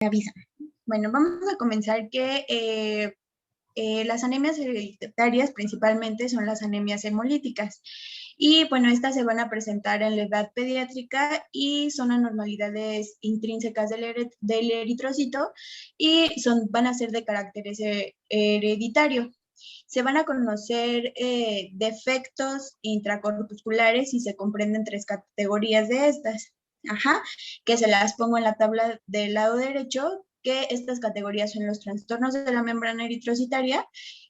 Me avisan. Bueno, vamos a comenzar que las anemias hereditarias principalmente son las anemias hemolíticas. Y bueno, estas se van a presentar en la edad pediátrica y son anormalidades intrínsecas del eritrocito y van a ser de carácter hereditario. Se van a conocer defectos intracorpusculares y se comprenden 3 categorías de estas. Que se las pongo en la tabla del lado derecho, que estas categorías son los trastornos de la membrana eritrocitaria,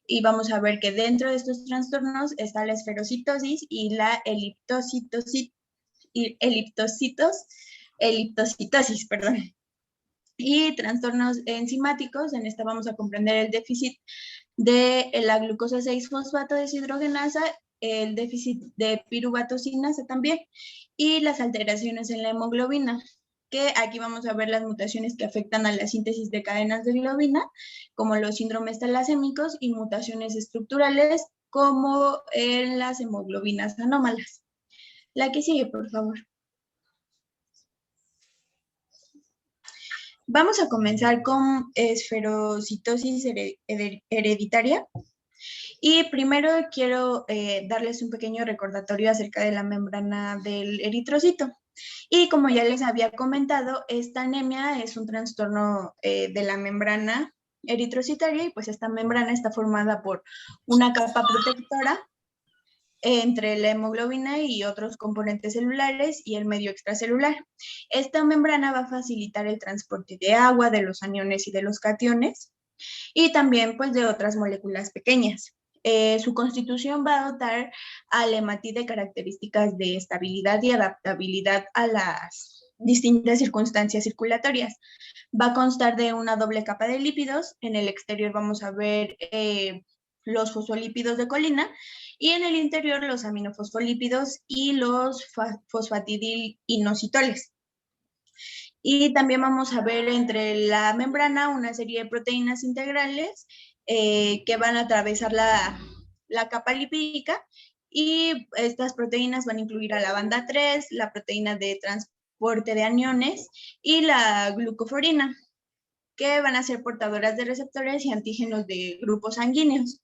y vamos a ver que dentro de estos trastornos está la esferocitosis y la eliptocitosis, perdón. Y trastornos enzimáticos, en esta vamos a comprender el déficit de la glucosa 6-fosfato deshidrogenasa, el déficit de piruvatocinasa también, y las alteraciones en la hemoglobina, que aquí vamos a ver las mutaciones que afectan a la síntesis de cadenas de globina, como los síndromes talasémicos, y mutaciones estructurales, como en las hemoglobinas anómalas. La que sigue, por favor. Vamos a comenzar con esferocitosis hereditaria. Y primero quiero darles un pequeño recordatorio acerca de la membrana del eritrocito. Y como ya les había comentado, esta anemia es un trastorno de la membrana eritrocitaria, y pues esta membrana está formada por una capa protectora entre la hemoglobina y otros componentes celulares y el medio extracelular. Esta membrana va a facilitar el transporte de agua, de los aniones y de los cationes, y también pues de otras moléculas pequeñas. Su constitución va a dotar al hematí de características de estabilidad y adaptabilidad a las distintas circunstancias circulatorias. Va a constar de una doble capa de lípidos. En el exterior vamos a ver los fosfolípidos de colina, y en el interior los aminofosfolípidos y los fosfatidilinositoles. Y también vamos a ver entre la membrana una serie de proteínas integrales que van a atravesar la capa lipídica, y estas proteínas van a incluir a la banda 3, la proteína de transporte de aniones y la glucoforina, que van a ser portadoras de receptores y antígenos de grupos sanguíneos.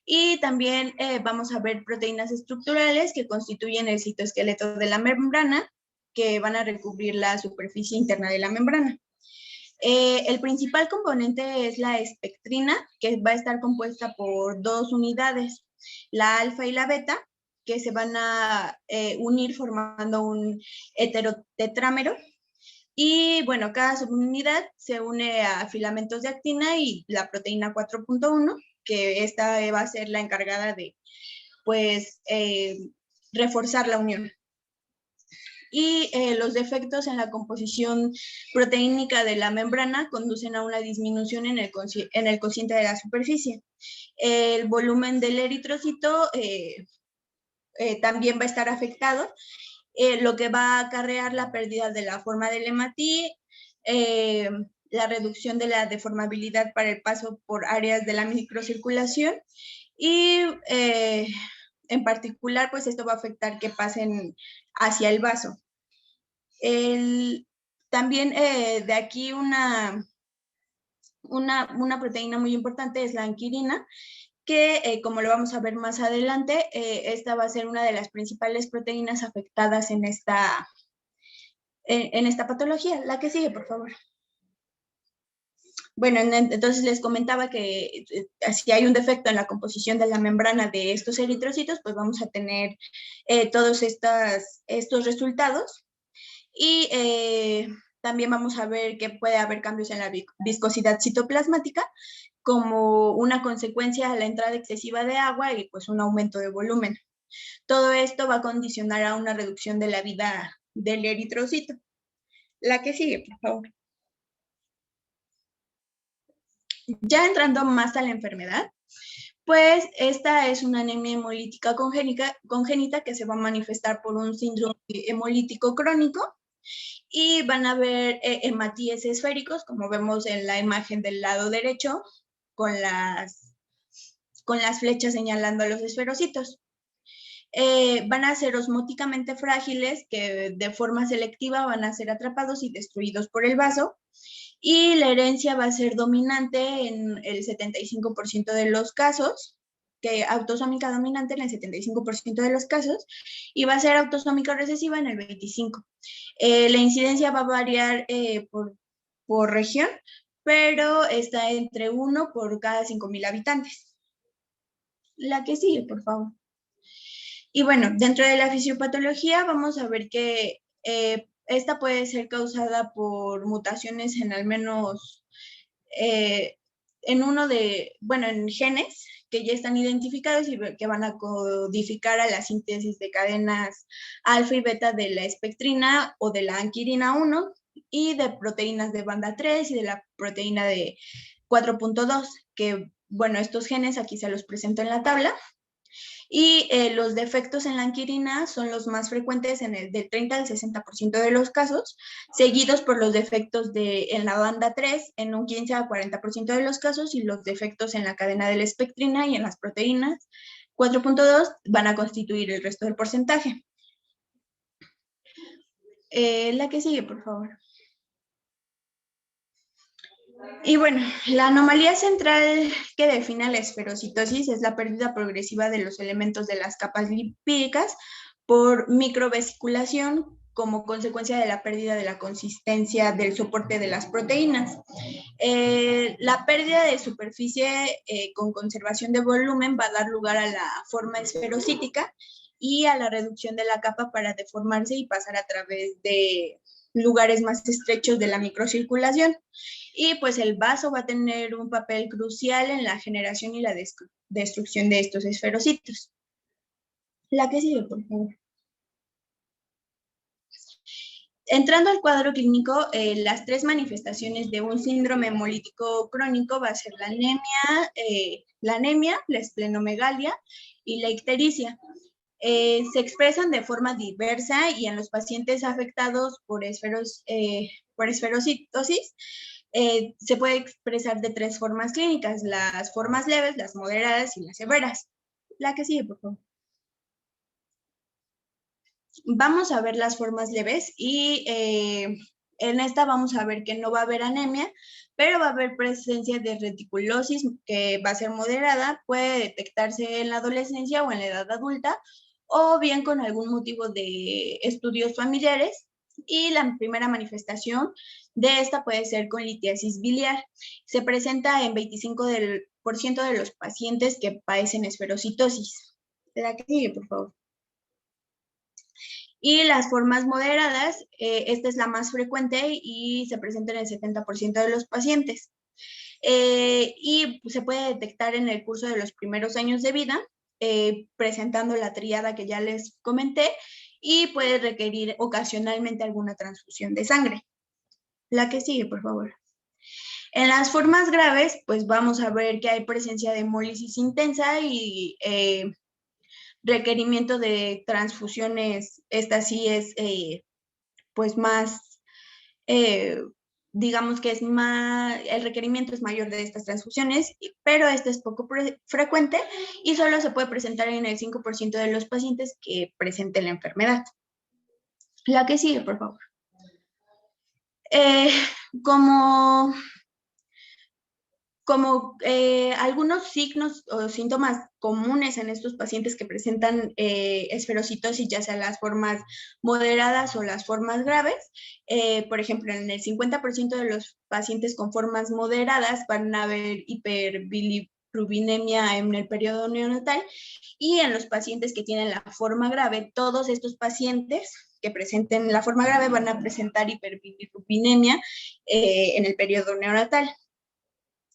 Y también vamos a ver proteínas estructurales que constituyen el citoesqueleto de la membrana, que van a recubrir la superficie interna de la membrana. El principal componente es la espectrina, que va a estar compuesta por 2 unidades, la alfa y la beta, que se van a unir formando un heterotetrámero. Y bueno, cada subunidad se une a filamentos de actina y la proteína 4.1, que esta va a ser la encargada de, pues, reforzar la unión. Y los defectos en la composición proteínica de la membrana conducen a una disminución en el cociente de la superficie. El volumen del eritrocito también va a estar afectado, lo que va a acarrear la pérdida de la forma del hematí, la reducción de la deformabilidad para el paso por áreas de la microcirculación, y en particular, pues esto va a afectar que pasen hacia el vaso. También de aquí una proteína muy importante es la anquirina, que como lo vamos a ver más adelante, esta va a ser una de las principales proteínas afectadas en esta patología. La que sigue, por favor. Bueno, entonces les comentaba que si hay un defecto en la composición de la membrana de estos eritrocitos, pues vamos a tener todos estos resultados. Y también vamos a ver que puede haber cambios en la viscosidad citoplasmática como una consecuencia de la entrada excesiva de agua y pues un aumento de volumen. Todo esto va a condicionar a una reducción de la vida del eritrocito. La que sigue, por favor. Ya entrando más a la enfermedad, pues esta es una anemia hemolítica congénita que se va a manifestar por un síndrome hemolítico crónico, y van a ver hematíes esféricos, como vemos en la imagen del lado derecho, con las flechas señalando a los esferocitos. Van a ser osmóticamente frágiles, que de forma selectiva van a ser atrapados y destruidos por el vaso, y la herencia va a ser dominante en el 75% de los casos, que autosómica dominante en el 75% de los casos, y va a ser autosómica recesiva en el 25%. La incidencia va a variar por región, pero está entre 1 por cada 5,000 habitantes. La que sigue, por favor. Y bueno, dentro de la fisiopatología vamos a ver que esta puede ser causada por mutaciones en al menos en genes que ya están identificados y que van a codificar a la síntesis de cadenas alfa y beta de la espectrina o de la anquirina 1 y de proteínas de banda 3 y de la proteína de 4.2, que bueno, estos genes aquí se los presento en la tabla. Y los defectos en la anquirina son los más frecuentes en el del 30 al 60% de los casos, seguidos por los defectos en la banda 3 en un 15 a 40% de los casos, y los defectos en la cadena de la espectrina y en las proteínas 4.2 van a constituir el resto del porcentaje. La que sigue, por favor. Y bueno, la anomalía central que define la esferocitosis es la pérdida progresiva de los elementos de las capas lipídicas por microvesiculación como consecuencia de la pérdida de la consistencia del soporte de las proteínas. La pérdida de superficie con conservación de volumen va a dar lugar a la forma esferocítica y a la reducción de la capa para deformarse y pasar a través de lugares más estrechos de la microcirculación. Y pues el vaso va a tener un papel crucial en la generación y la destrucción de estos esferocitos. La que sigue, por favor. Entrando al cuadro clínico, las 3 manifestaciones de un síndrome hemolítico crónico va a ser la anemia, la esplenomegalia y la ictericia. Se expresan de forma diversa y en los pacientes afectados por esferocitosis se puede expresar de 3 formas clínicas: las formas leves, las moderadas y las severas. La que sigue, por favor. Vamos a ver las formas leves y en esta vamos a ver que no va a haber anemia, pero va a haber presencia de reticulosis que va a ser moderada, puede detectarse en la adolescencia o en la edad adulta, o bien con algún motivo de estudios familiares. Y la primera manifestación de esta puede ser con litiasis biliar. Se presenta en 25% de los pacientes que padecen esferocitosis. ¿La que sigue, por favor? Y las formas moderadas, esta es la más frecuente y se presenta en el 70% de los pacientes. Y se puede detectar en el curso de los primeros años de vida, presentando la tríada que ya les comenté, y puede requerir ocasionalmente alguna transfusión de sangre. La que sigue, por favor. En las formas graves, pues vamos a ver que hay presencia de hemólisis intensa y requerimiento de transfusiones. Esta sí es pues más, digamos que es más, el requerimiento es mayor de estas transfusiones, pero este es poco frecuente y solo se puede presentar en el 5% de los pacientes que presenten la enfermedad. La que sigue, por favor. Como algunos signos o síntomas comunes en estos pacientes que presentan esferocitosis, ya sea las formas moderadas o las formas graves, por ejemplo, en el 50% de los pacientes con formas moderadas van a haber hiperbilirubinemia en el periodo neonatal, y en los pacientes que tienen la forma grave, todos estos pacientes que presenten la forma grave van a presentar hiperbilirubinemia en el periodo neonatal.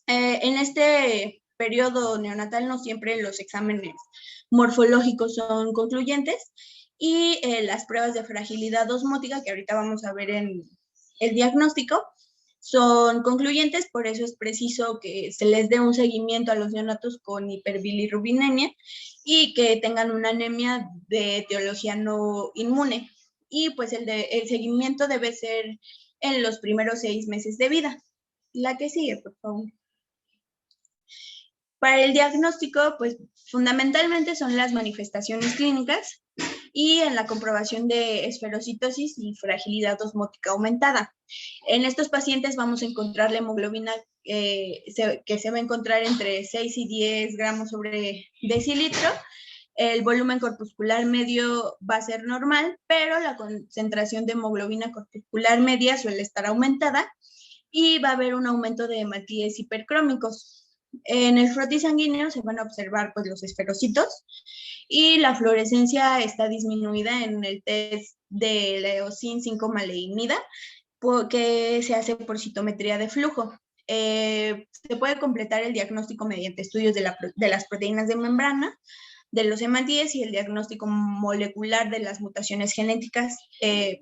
En este periodo neonatal no siempre los exámenes morfológicos son concluyentes, y las pruebas de fragilidad osmótica, que ahorita vamos a ver en el diagnóstico, son concluyentes. Por eso es preciso que se les dé un seguimiento a los neonatos con hiperbilirubinemia y que tengan una anemia de etiología no inmune. Y pues el seguimiento debe ser en los primeros 6 meses de vida. La que sigue, por favor. Para el diagnóstico, pues fundamentalmente son las manifestaciones clínicas, y en la comprobación de esferocitosis y fragilidad osmótica aumentada. En estos pacientes vamos a encontrar la hemoglobina que se va a encontrar entre 6 y 10 gramos sobre decilitro. El volumen corpuscular medio va a ser normal, pero la concentración de hemoglobina corpuscular media suele estar aumentada y va a haber un aumento de hematíes hipercrómicos. En el frotis sanguíneo se van a observar pues, los esferocitos y la fluorescencia está disminuida en el test de la eosin 5-maleimida, que se hace por citometría de flujo. Se puede completar el diagnóstico mediante estudios de las proteínas de membrana, de los hematíes y el diagnóstico molecular de las mutaciones genéticas,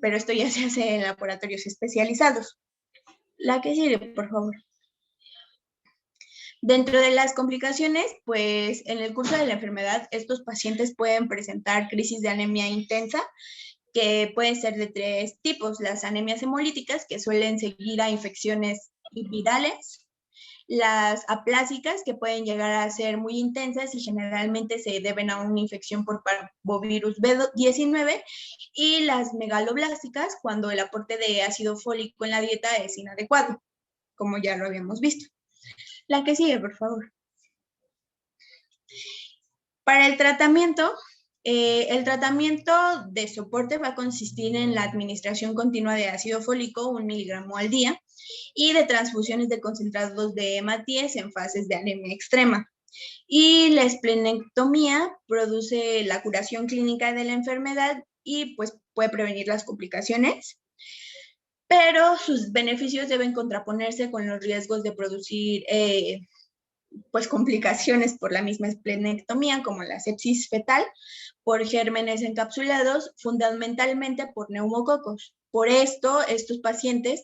pero esto ya se hace en laboratorios especializados. La que sigue, por favor. Dentro de las complicaciones, pues en el curso de la enfermedad, estos pacientes pueden presentar crisis de anemia intensa, que pueden ser de 3 tipos: las anemias hemolíticas, que suelen seguir a infecciones virales; las aplásicas, que pueden llegar a ser muy intensas y generalmente se deben a una infección por parvovirus B19; y las megaloblásticas, cuando el aporte de ácido fólico en la dieta es inadecuado, como ya lo habíamos visto. La que sigue, por favor. Para el tratamiento de soporte va a consistir en la administración continua de ácido fólico, 1 miligramo al día, y de transfusiones de concentrados de hematíes en fases de anemia extrema. Y la esplenectomía produce la curación clínica de la enfermedad y pues puede prevenir las complicaciones, pero sus beneficios deben contraponerse con los riesgos de producir pues complicaciones por la misma esplenectomía, como la sepsis fetal, por gérmenes encapsulados, fundamentalmente por neumococos. Por esto, estos pacientes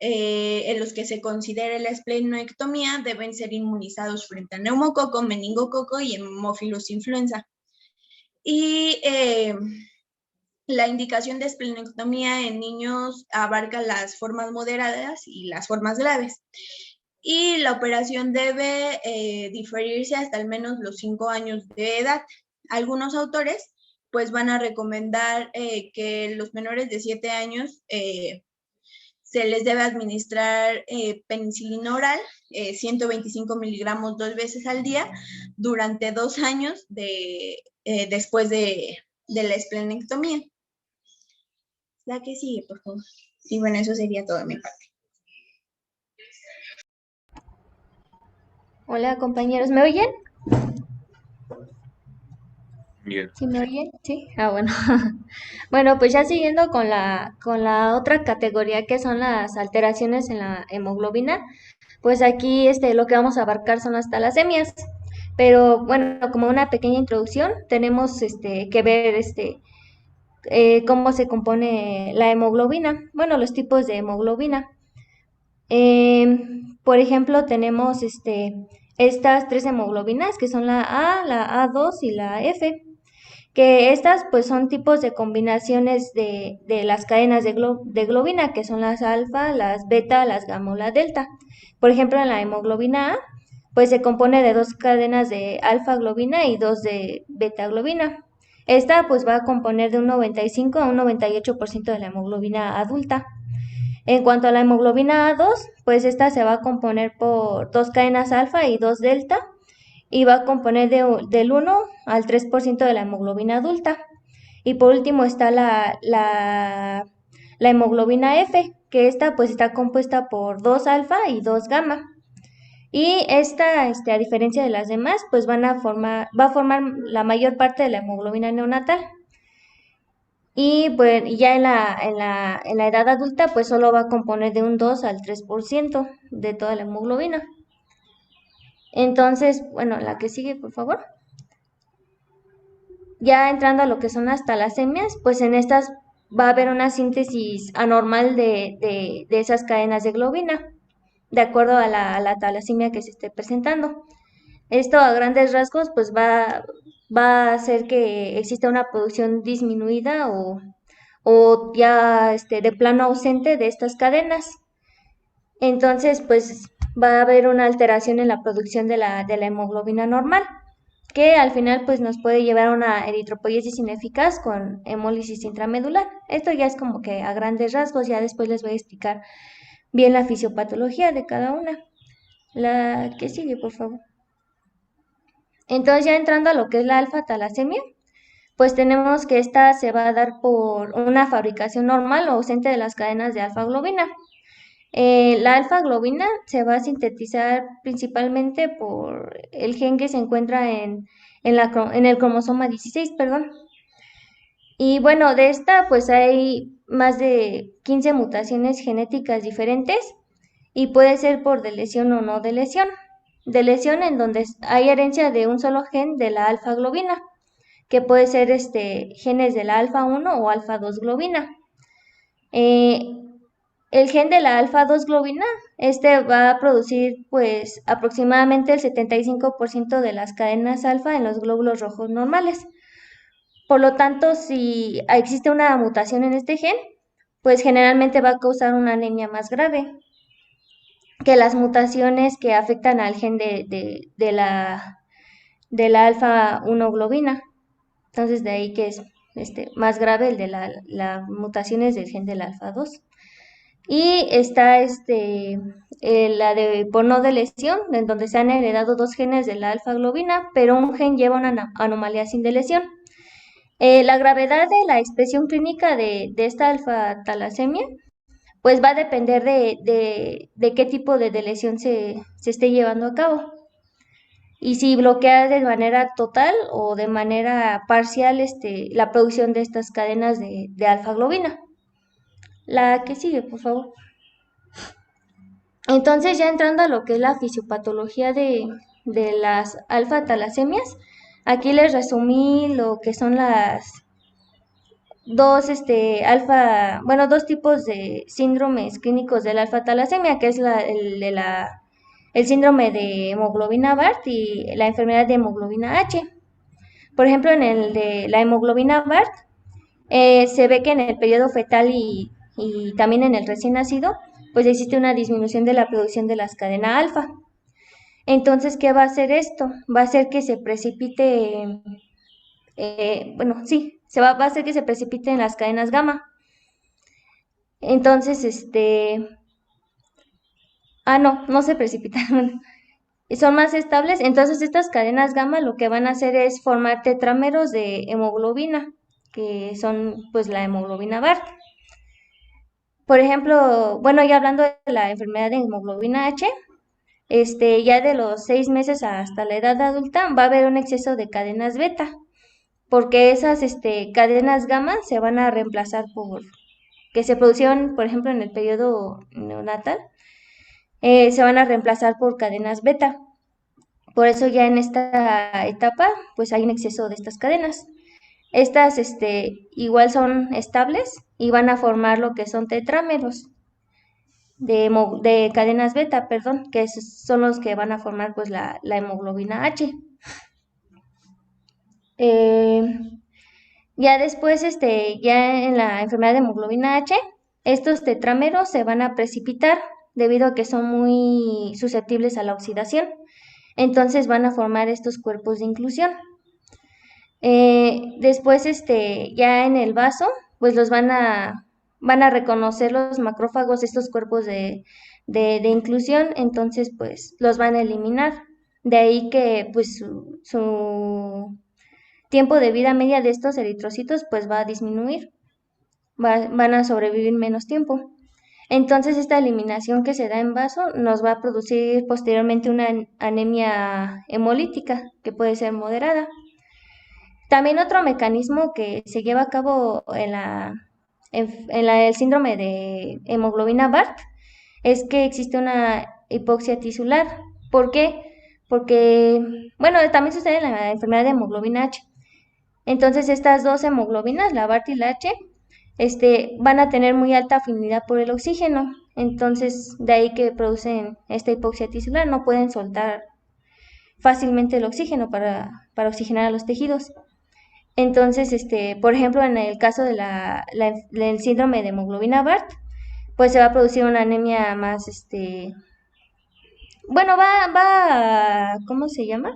en los que se considere la esplenectomía deben ser inmunizados frente a neumococo, meningococo y Haemophilus influenza. Y la indicación de esplenectomía en niños abarca las formas moderadas y las formas graves. Y la operación debe diferirse hasta al menos los 5 años de edad. Algunos autores pues van a recomendar que los menores de 7 años se les debe administrar penicilina oral, 125 miligramos 2 veces al día, durante 2 años después de la esplenectomía. La que sigue, por favor. Y bueno, eso sería todo de mi parte. Hola compañeros, ¿me oyen? Bien. ¿Sí me oyen? Sí. Ah, bueno. Bueno, pues ya siguiendo con la otra categoría que son las alteraciones en la hemoglobina, pues aquí lo que vamos a abarcar son las talasemias. Pero bueno, como una pequeña introducción, tenemos que ver cómo se compone la hemoglobina. Bueno, los tipos de hemoglobina. Por ejemplo, tenemos estas 3 hemoglobinas que son la A, la A2 y la F, que estas pues son tipos de combinaciones de las cadenas de globina, que son las alfa, las beta, las gamma o la delta. Por ejemplo, en la hemoglobina A, pues se compone de 2 cadenas de alfa globina y 2 de beta globina. Esta pues va a componer de un 95 a un 98% de la hemoglobina adulta. En cuanto a la hemoglobina A2, pues esta se va a componer por 2 cadenas alfa y 2 delta y va a componer del 1 al 3% de la hemoglobina adulta. Y por último está la hemoglobina F, que esta pues está compuesta por 2 alfa y 2 gamma. Y esta, a diferencia de las demás, pues va a formar la mayor parte de la hemoglobina neonatal. Y pues ya en la edad adulta, pues solo va a componer de un 2 al 3% de toda la hemoglobina. Entonces, bueno, la que sigue, por favor. Ya entrando a lo que son las talasemias, pues en estas va a haber una síntesis anormal de esas cadenas de globina, de acuerdo a la talasemia que se esté presentando. Esto a grandes rasgos, pues va a hacer que exista una producción disminuida o ya de plano ausente de estas cadenas. Entonces, pues va a haber una alteración en la producción de la hemoglobina normal. que al final pues nos puede llevar a una eritropoyesis ineficaz con hemólisis intramedular. Esto ya es como que a grandes rasgos, ya después les voy a explicar bien la fisiopatología de cada una. La que sigue, por favor. Entonces ya entrando a lo que es la alfa-talasemia, pues tenemos que esta se va a dar por una fabricación normal o ausente de las cadenas de alfa-globina. La alfa-globina se va a sintetizar principalmente por el gen que se encuentra en el cromosoma 16, perdón. Y bueno, de esta pues hay más de 15 mutaciones genéticas diferentes y puede ser por lesión o no de lesión. De lesión en donde hay herencia de un solo gen de la alfa-globina, que puede ser genes de la alfa-1 o alfa-2 globina. Eh, el gen de la alfa-2 globina, va a producir pues aproximadamente el 75% de las cadenas alfa en los glóbulos rojos normales. Por lo tanto, si existe una mutación en este gen, pues generalmente va a causar una anemia más grave que las mutaciones que afectan al gen de la alfa-1 globina. Entonces, de ahí que es más grave el de las mutaciones del gen del alfa-2. Y está la de por no de lesión, en donde se han heredado dos genes de la alfa-globina, pero un gen lleva una anomalía sin de lesión. La gravedad de la expresión clínica de esta alfa-talasemia pues va a depender de qué tipo de lesión se esté llevando a cabo. Y si bloquea de manera total o de manera parcial la producción de estas cadenas de alfa-globina. La que sigue, por favor. Entonces, ya entrando a lo que es la fisiopatología de las alfa-talasemias, aquí les resumí lo que son las dos tipos de síndromes clínicos de la alfa-talasemia, que es el síndrome de hemoglobina BART y la enfermedad de hemoglobina H. Por ejemplo, en el de la hemoglobina BART, se ve que en el periodo fetal y también en el recién nacido, pues existe una disminución de la producción de las cadenas alfa. Entonces, ¿qué va a hacer esto? Va a hacer que se precipite, va a hacer que se precipite en las cadenas gamma. Entonces, no se precipitan, son más estables. Entonces, estas cadenas gamma lo que van a hacer es formar tetrámeros de hemoglobina, que son pues la hemoglobina BART. Por ejemplo, bueno, ya hablando de la enfermedad de hemoglobina H, ya de los 6 meses hasta la edad adulta va a haber un exceso de cadenas beta, porque esas cadenas gamma se van a reemplazar por que se producieron, por ejemplo, en el periodo neonatal, se van a reemplazar por cadenas beta. Por eso ya en esta etapa, pues hay un exceso de estas cadenas. Estas, igual son estables y van a formar lo que son tetrámeros de cadenas beta, perdón, que son los que van a formar pues la hemoglobina H. Eh, ya después, ya en la enfermedad de hemoglobina H, estos tetrámeros se van a precipitar debido a que son muy susceptibles a la oxidación. Entonces van a formar estos cuerpos de inclusión. Después, ya en el vaso, pues van a reconocer los macrófagos estos cuerpos de inclusión, entonces pues los van a eliminar. De ahí que pues su tiempo de vida media de estos eritrocitos pues va a disminuir, van a sobrevivir menos tiempo. Entonces esta eliminación que se da en vaso nos va a producir posteriormente una anemia hemolítica que puede ser moderada. También otro mecanismo que se lleva a cabo el síndrome de hemoglobina BART es que existe una hipoxia tisular. ¿Por qué? Porque, bueno, también sucede en la enfermedad de hemoglobina H. Entonces, estas dos hemoglobinas, la BART y la H, van a tener muy alta afinidad por el oxígeno. Entonces, de ahí que producen esta hipoxia tisular, no pueden soltar fácilmente el oxígeno para oxigenar a los tejidos. Entonces, por ejemplo, en el caso del síndrome de hemoglobina BART, pues se va a producir una anemia más, bueno, ¿cómo se llama?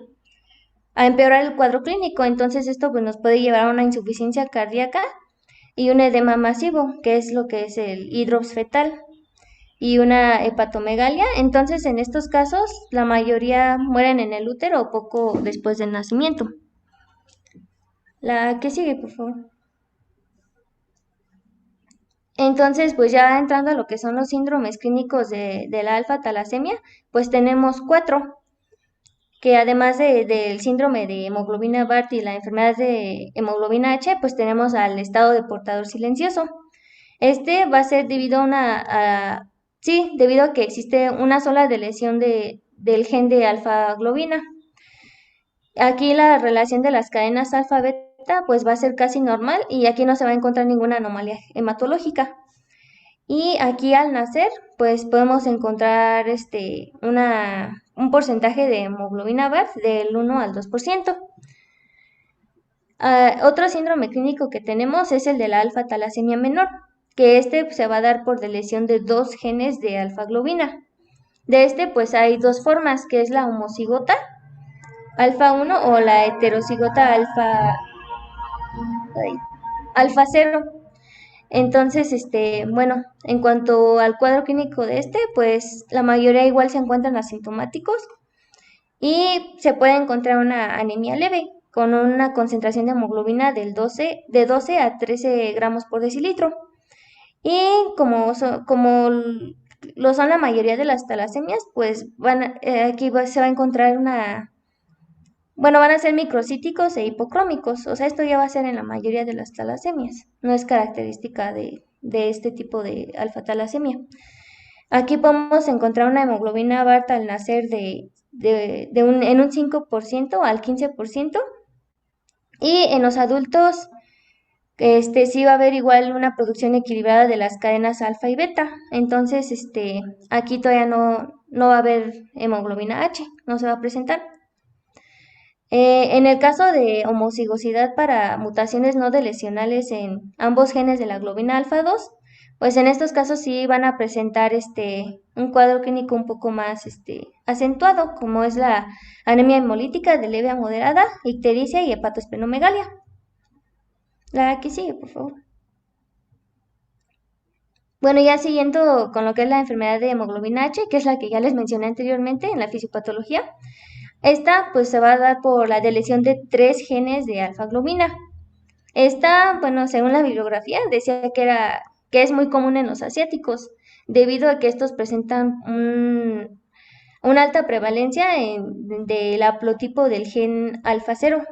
a empeorar el cuadro clínico. Entonces esto pues nos puede llevar a una insuficiencia cardíaca y un edema masivo, que es lo que es el hidrops fetal, y una hepatomegalia. Entonces en estos casos la mayoría mueren en el útero o poco después del nacimiento. La que sigue, por favor. Entonces, pues ya entrando a lo que son los síndromes clínicos de la alfa talasemia, pues tenemos 4, que además del síndrome de hemoglobina Bart y la enfermedad de hemoglobina H, pues tenemos al estado de portador silencioso. Este va a ser debido debido a que existe una sola deleción del gen de alfa globina. Aquí la relación de las cadenas alfa beta pues va a ser casi normal y aquí no se va a encontrar ninguna anomalía hematológica. Y aquí al nacer, pues podemos encontrar un porcentaje de hemoglobina Bart del 1 al 2%. Otro síndrome clínico que tenemos es el de la alfa talasemia menor, que se va a dar por lesión de 2 genes de alfa globina. De pues hay 2 formas, que es la homocigota alfa 1 o la heterocigota alfa 0. Entonces, bueno, en cuanto al cuadro clínico de pues la mayoría igual se encuentran asintomáticos y se puede encontrar una anemia leve con una concentración de hemoglobina de 12 a 13 gramos por decilitro. Y como lo son la mayoría de las talasemias, pues aquí se va a encontrar van a ser microcíticos e hipocrómicos. O sea, esto ya va a ser en la mayoría de las talasemias. No es característica de este tipo de alfa-talasemia. Aquí podemos encontrar una hemoglobina Bart al nacer en un 5% al 15%. Y en los adultos, sí va a haber igual una producción equilibrada de las cadenas alfa y beta. Entonces, aquí todavía no va a haber hemoglobina H, no se va a presentar. En el caso de homocigosidad para mutaciones no delecionales en ambos genes de la globina alfa 2, pues en estos casos sí van a presentar un cuadro clínico un poco más acentuado, como es la anemia hemolítica de leve a moderada, ictericia y hepatoesplenomegalia. La que sigue, por favor. Bueno, ya siguiendo con lo que es la enfermedad de hemoglobina H, que es la que ya les mencioné anteriormente en la fisiopatología. Esta pues se va a dar por la deleción de 3 genes de alfa globina. Esta, bueno, según la bibliografía, decía que es muy común en los asiáticos, debido a que estos presentan una alta prevalencia del haplotipo del gen alfa 0.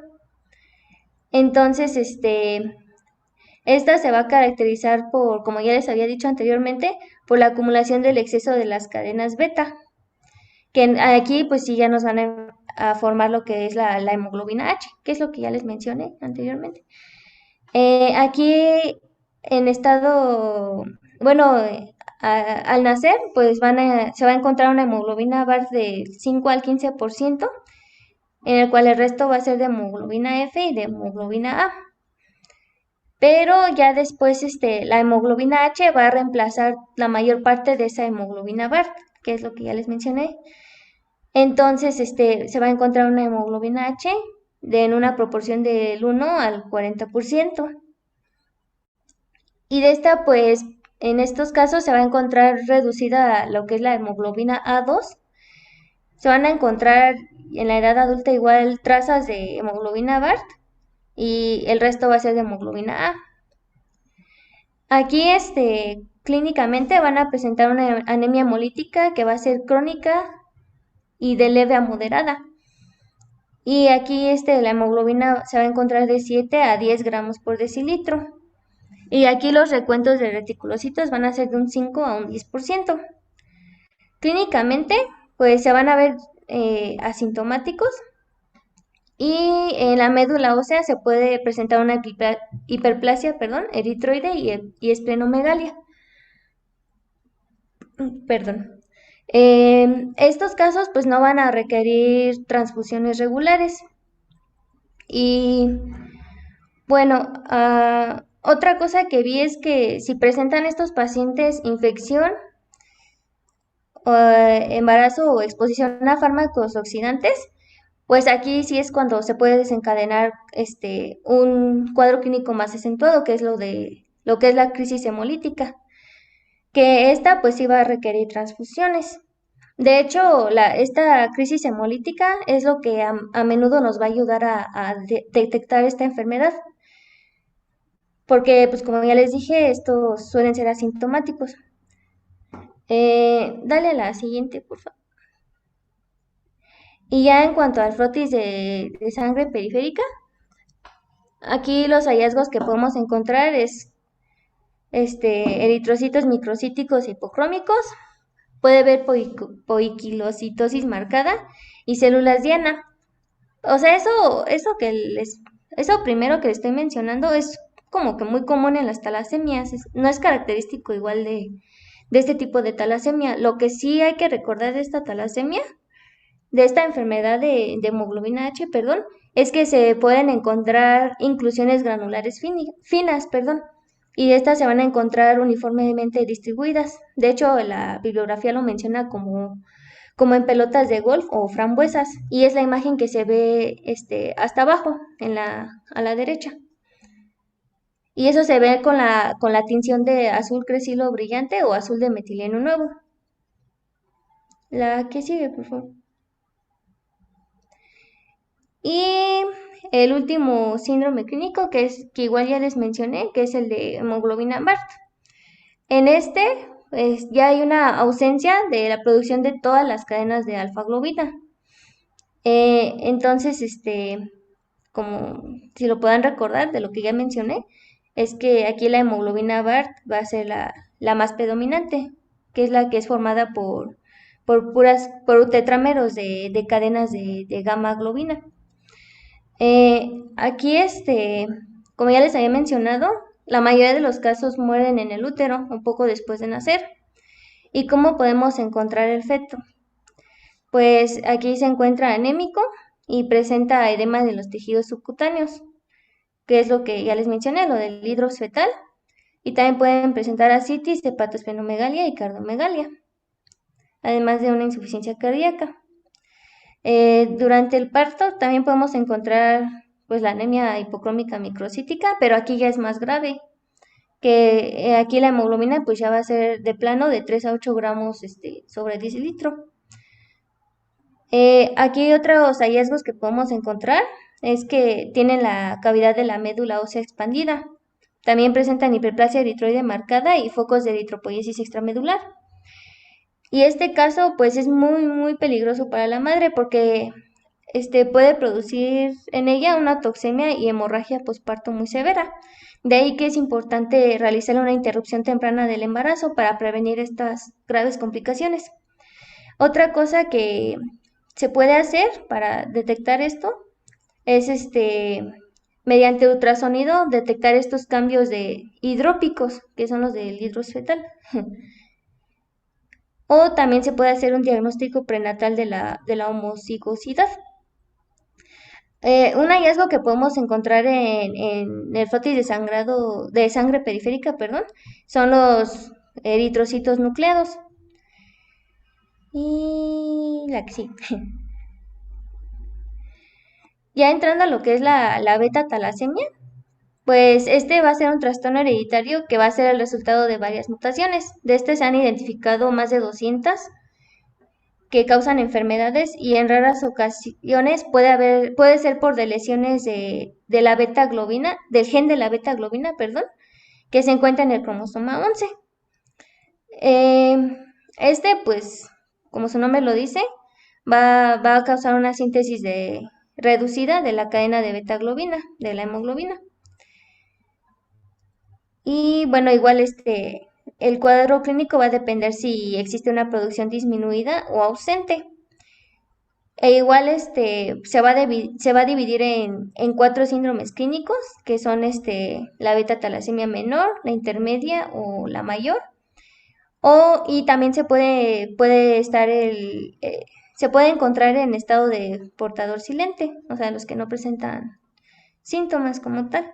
Entonces, esta se va a caracterizar por, como ya les había dicho anteriormente, por la acumulación del exceso de las cadenas beta, que aquí pues sí ya nos van a formar lo que es la hemoglobina H, que es lo que ya les mencioné anteriormente. Aquí en estado, bueno, al nacer pues se va a encontrar una hemoglobina Bart de 5 al 15%, en el cual el resto va a ser de hemoglobina F y de hemoglobina A. Pero ya después la hemoglobina H va a reemplazar la mayor parte de esa hemoglobina Bart, que es lo que ya les mencioné. Entonces, se va a encontrar una hemoglobina H en una proporción del 1 al 40%. Y de esta, pues, en estos casos se va a encontrar reducida lo que es la hemoglobina A2. Se van a encontrar en la edad adulta igual trazas de hemoglobina Bart y el resto va a ser de hemoglobina A. Aquí, clínicamente van a presentar una anemia hemolítica que va a ser crónica y de leve a moderada. Y aquí la hemoglobina se va a encontrar de 7 a 10 gramos por decilitro. Y aquí los recuentos de reticulocitos van a ser de un 5 a un 10%. Clínicamente, pues se van a ver asintomáticos y en la médula ósea se puede presentar una hiperplasia, eritroide y esplenomegalia. Perdón. Estos casos pues no van a requerir transfusiones regulares. Y bueno, otra cosa que vi es que si presentan estos pacientes infección, embarazo o exposición a fármacos oxidantes, pues aquí sí es cuando se puede desencadenar un cuadro clínico más acentuado, que es lo que es la crisis hemolítica, que esta pues sí va a requerir transfusiones. De hecho, esta crisis hemolítica es lo que a menudo nos va a ayudar a detectar esta enfermedad, porque pues como ya les dije, estos suelen ser asintomáticos. Dale a la siguiente, por favor. Y ya en cuanto al frotis de sangre periférica, aquí los hallazgos que podemos encontrar es eritrocitos microcíticos hipocrómicos, puede haber poiquilocitosis marcada y células diana. O sea, eso primero que les estoy mencionando es como que muy común en las talasemias, no es característico igual de este tipo de talasemia. Lo que sí hay que recordar de esta talasemia, de esta enfermedad de hemoglobina H, perdón, es que se pueden encontrar inclusiones granulares finas, perdón, y estas se van a encontrar uniformemente distribuidas. De hecho, la bibliografía lo menciona como en pelotas de golf o frambuesas, y es la imagen que se ve hasta abajo, a la derecha. Y eso se ve con la tinción de azul crescilo brillante o azul de metileno nuevo. La que sigue, por favor. Y el último síndrome clínico, que igual ya les mencioné, que es el de hemoglobina BART. En pues, ya hay una ausencia de la producción de todas las cadenas de alfa-globina. Entonces, como si lo puedan recordar de lo que ya mencioné, es que aquí la hemoglobina BART va a ser la más predominante, que es la que es formada por tetrámeros de cadenas de gamma globina. Aquí, como ya les había mencionado, la mayoría de los casos mueren en el útero un poco después de nacer. ¿Y cómo podemos encontrar el feto? Pues aquí se encuentra anémico y presenta edema de los tejidos subcutáneos, que es lo que ya les mencioné, lo del hidros fetal, y también pueden presentar ascitis, hepatosplenomegalia y cardiomegalia, además de una insuficiencia cardíaca. Durante el parto también podemos encontrar pues la anemia hipocrómica microcítica, pero aquí ya es más grave, que aquí la hemoglobina pues ya va a ser de plano de 3 a 8 gramos sobre decilitro. Aquí otros hallazgos que podemos encontrar es que tienen la cavidad de la médula ósea expandida. También presentan hiperplasia eritroide marcada y focos de eritropoiesis extramedular. Y este caso pues es muy muy peligroso para la madre porque puede producir en ella una toxemia y hemorragia posparto muy severa. De ahí que es importante realizar una interrupción temprana del embarazo para prevenir estas graves complicaciones. Otra cosa que se puede hacer para detectar esto es mediante ultrasonido detectar estos cambios de hidrópicos, que son los del hidros fetal. O también se puede hacer un diagnóstico prenatal de la homocigosidad. Un hallazgo que podemos encontrar en el frotis de sangre periférica, perdón, son los eritrocitos nucleados. Y la que sí. Ya entrando a lo que es la beta talasemia, pues va a ser un trastorno hereditario que va a ser el resultado de varias mutaciones. De se han identificado más de 200 que causan enfermedades y en raras ocasiones puede ser por lesiones de la beta globina, del gen de la beta globina, perdón, que se encuentra en el cromosoma 11. Eh, pues, como su nombre lo dice, va a causar una síntesis reducida de la cadena de beta globina, de la hemoglobina. Y bueno, igual el cuadro clínico va a depender si existe una producción disminuida o ausente. E igual se va a dividir en 4 síndromes clínicos, que son la beta talasemia menor, la intermedia o la mayor. Y también puede estar se puede encontrar en estado de portador silente, o sea, los que no presentan síntomas como tal.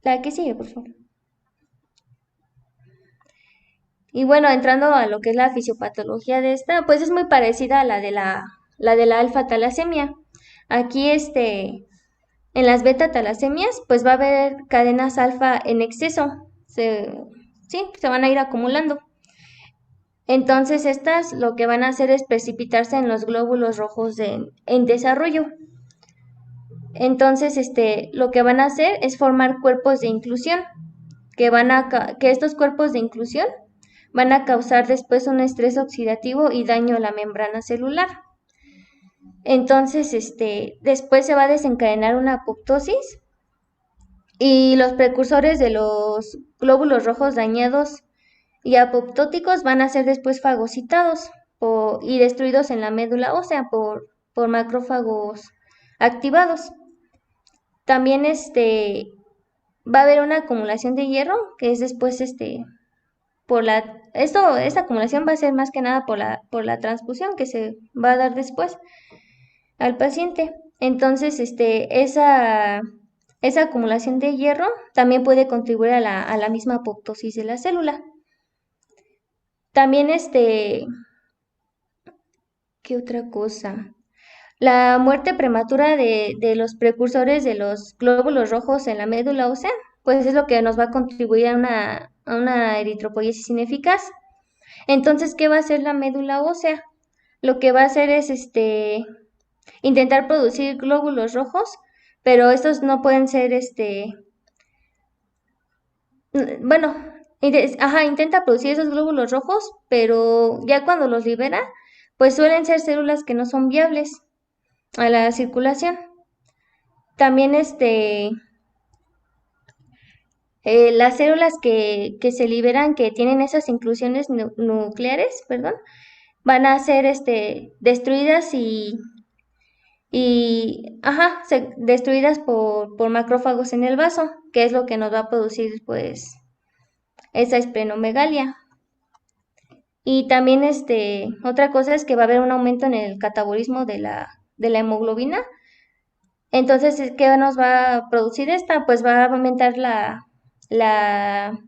La que sigue, por favor. Y bueno, entrando a lo que es la fisiopatología de esta, pues es muy parecida a la de la alfa-talasemia. Aquí, en las beta-talasemias, pues va a haber cadenas alfa en exceso. Sí, se van a ir acumulando. Entonces, estas lo que van a hacer es precipitarse en los glóbulos rojos en desarrollo. Entonces, lo que van a hacer es formar cuerpos de inclusión, que estos cuerpos de inclusión van a causar después un estrés oxidativo y daño a la membrana celular. Entonces, después se va a desencadenar una apoptosis y los precursores de los glóbulos rojos dañados y apoptóticos van a ser después fagocitados y destruidos en la médula ósea por macrófagos activados. También va a haber una acumulación de hierro que es después esta acumulación va a ser más que nada por la transfusión que se va a dar después al paciente. Entonces, esa acumulación de hierro también puede contribuir a la misma apoptosis de la célula. También, ¿qué otra cosa? La muerte prematura de los precursores de los glóbulos rojos en la médula ósea, pues es lo que nos va a contribuir a una eritropoiesis ineficaz. Entonces, ¿qué va a hacer la médula ósea? Lo que va a hacer es intentar producir glóbulos rojos, pero estos no pueden ser bueno, intenta producir esos glóbulos rojos, pero ya cuando los libera, pues suelen ser células que no son viables a la circulación. También las células que se liberan, que tienen esas inclusiones nucleares, perdón, van a ser destruidas destruidas por macrófagos en el vaso, que es lo que nos va a producir pues esa esplenomegalia. Y también otra cosa es que va a haber un aumento en el catabolismo de la hemoglobina. Entonces, ¿qué nos va a producir esta? Pues va a aumentar la, la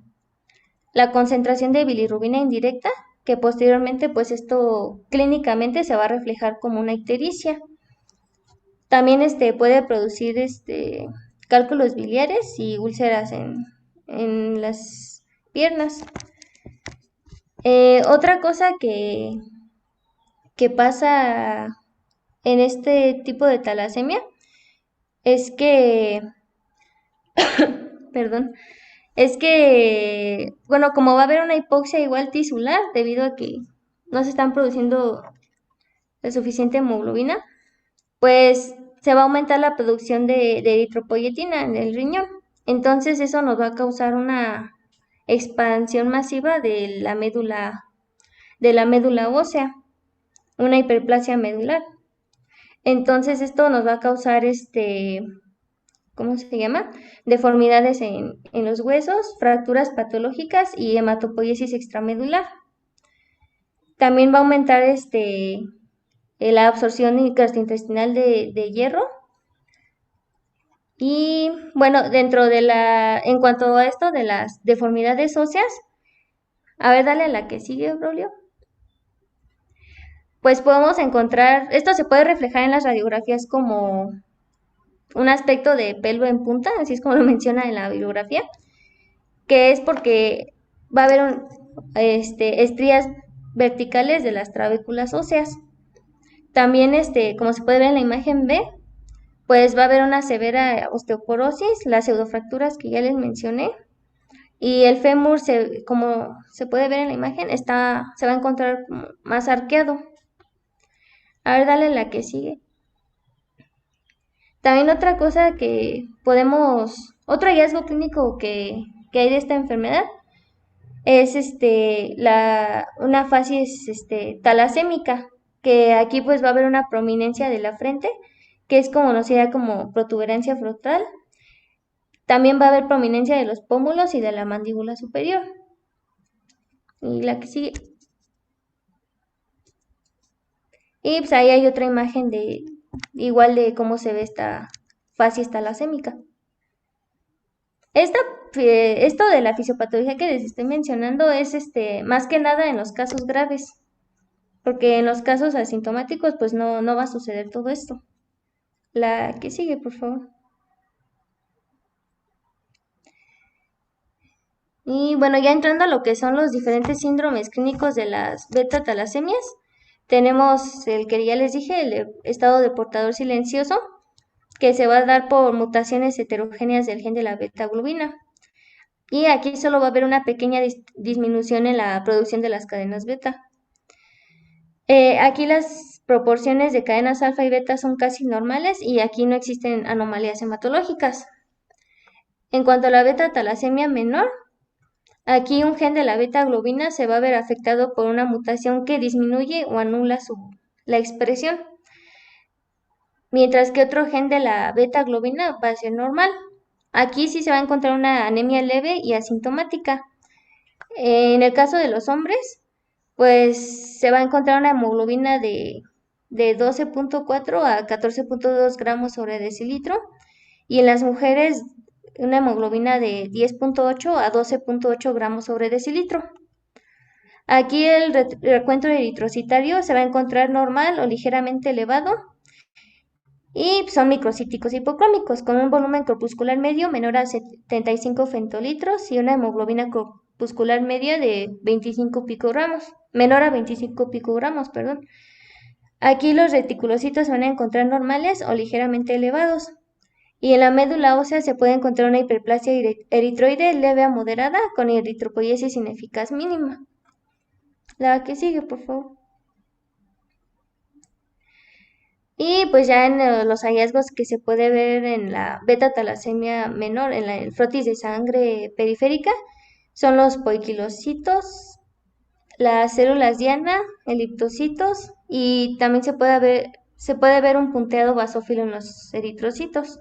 concentración de bilirrubina indirecta, que posteriormente, pues esto clínicamente se va a reflejar como una ictericia. También puede producir cálculos biliares y úlceras en las piernas. Otra cosa que pasa en este tipo de talasemia es que, perdón, bueno, como va a haber una hipoxia igual tisular debido a que no se están produciendo la suficiente hemoglobina, pues se va a aumentar la producción de eritropoyetina en el riñón. Entonces eso nos va a causar una expansión masiva de la médula ósea, una hiperplasia medular. Entonces esto nos va a causar ¿cómo se llama? Deformidades en los huesos, fracturas patológicas y hematopoiesis extramedular. También va a aumentar la absorción gastrointestinal de hierro. Y bueno, en cuanto a esto de las deformidades óseas, a ver, dale a la que sigue, Braulio. Pues podemos encontrar, esto se puede reflejar en las radiografías como un aspecto de pelo en punta, así es como lo menciona en la bibliografía, que es porque va a haber estrías verticales de las trabéculas óseas. También, como se puede ver en la imagen B, pues va a haber una severa osteoporosis, las pseudofracturas que ya les mencioné, y el fémur, como se puede ver en la imagen, se va a encontrar más arqueado. A ver, dale la que sigue. También otra cosa otro hallazgo clínico que hay de esta enfermedad es una facies talasémica, que aquí pues va a haber una prominencia de la frente, que es conocida como protuberancia frontal. También va a haber prominencia de los pómulos y de la mandíbula superior. Y la que sigue. Y pues ahí hay otra imagen igual de cómo se ve esta facies talasémica. Esta esto de la fisiopatología que les estoy mencionando es más que nada en los casos graves, porque en los casos asintomáticos pues no va a suceder todo esto. La que sigue, por favor. Y bueno, ya entrando a lo que son los diferentes síndromes clínicos de las beta-talasemias, tenemos el que ya les dije, el estado de portador silencioso, que se va a dar por mutaciones heterogéneas del gen de la beta-globina. Y aquí solo va a haber una pequeña disminución en la producción de las cadenas beta. Aquí las proporciones de cadenas alfa y beta son casi normales y aquí no existen anomalías hematológicas. En cuanto a la beta-talasemia menor, aquí un gen de la beta-globina se va a ver afectado por una mutación que disminuye o anula la expresión, mientras que otro gen de la beta-globina va a ser normal. Aquí sí se va a encontrar una anemia leve y asintomática. En el caso de los hombres, pues se va a encontrar una hemoglobina de 12.4 a 14.2 gramos sobre decilitro y en las mujeres una hemoglobina de 10.8 a 12.8 gramos sobre decilitro. Aquí el recuento eritrocitario se va a encontrar normal o ligeramente elevado y son microcíticos hipocrómicos con un volumen corpuscular medio menor a 75 fentolitros y una hemoglobina corpuscular media de 25 picogramos, menor a 25 picogramos, perdón. Aquí los reticulocitos se van a encontrar normales o ligeramente elevados. Y en la médula ósea se puede encontrar una hiperplasia eritroide leve a moderada con eritropoiesis ineficaz mínima. La que sigue, por favor. Y pues ya en los hallazgos que se puede ver en la beta-talasemia menor, en la frotis de sangre periférica, son los poiquilocitos, las células diana, eliptocitos y también se puede ver un punteado basófilo en los eritrocitos.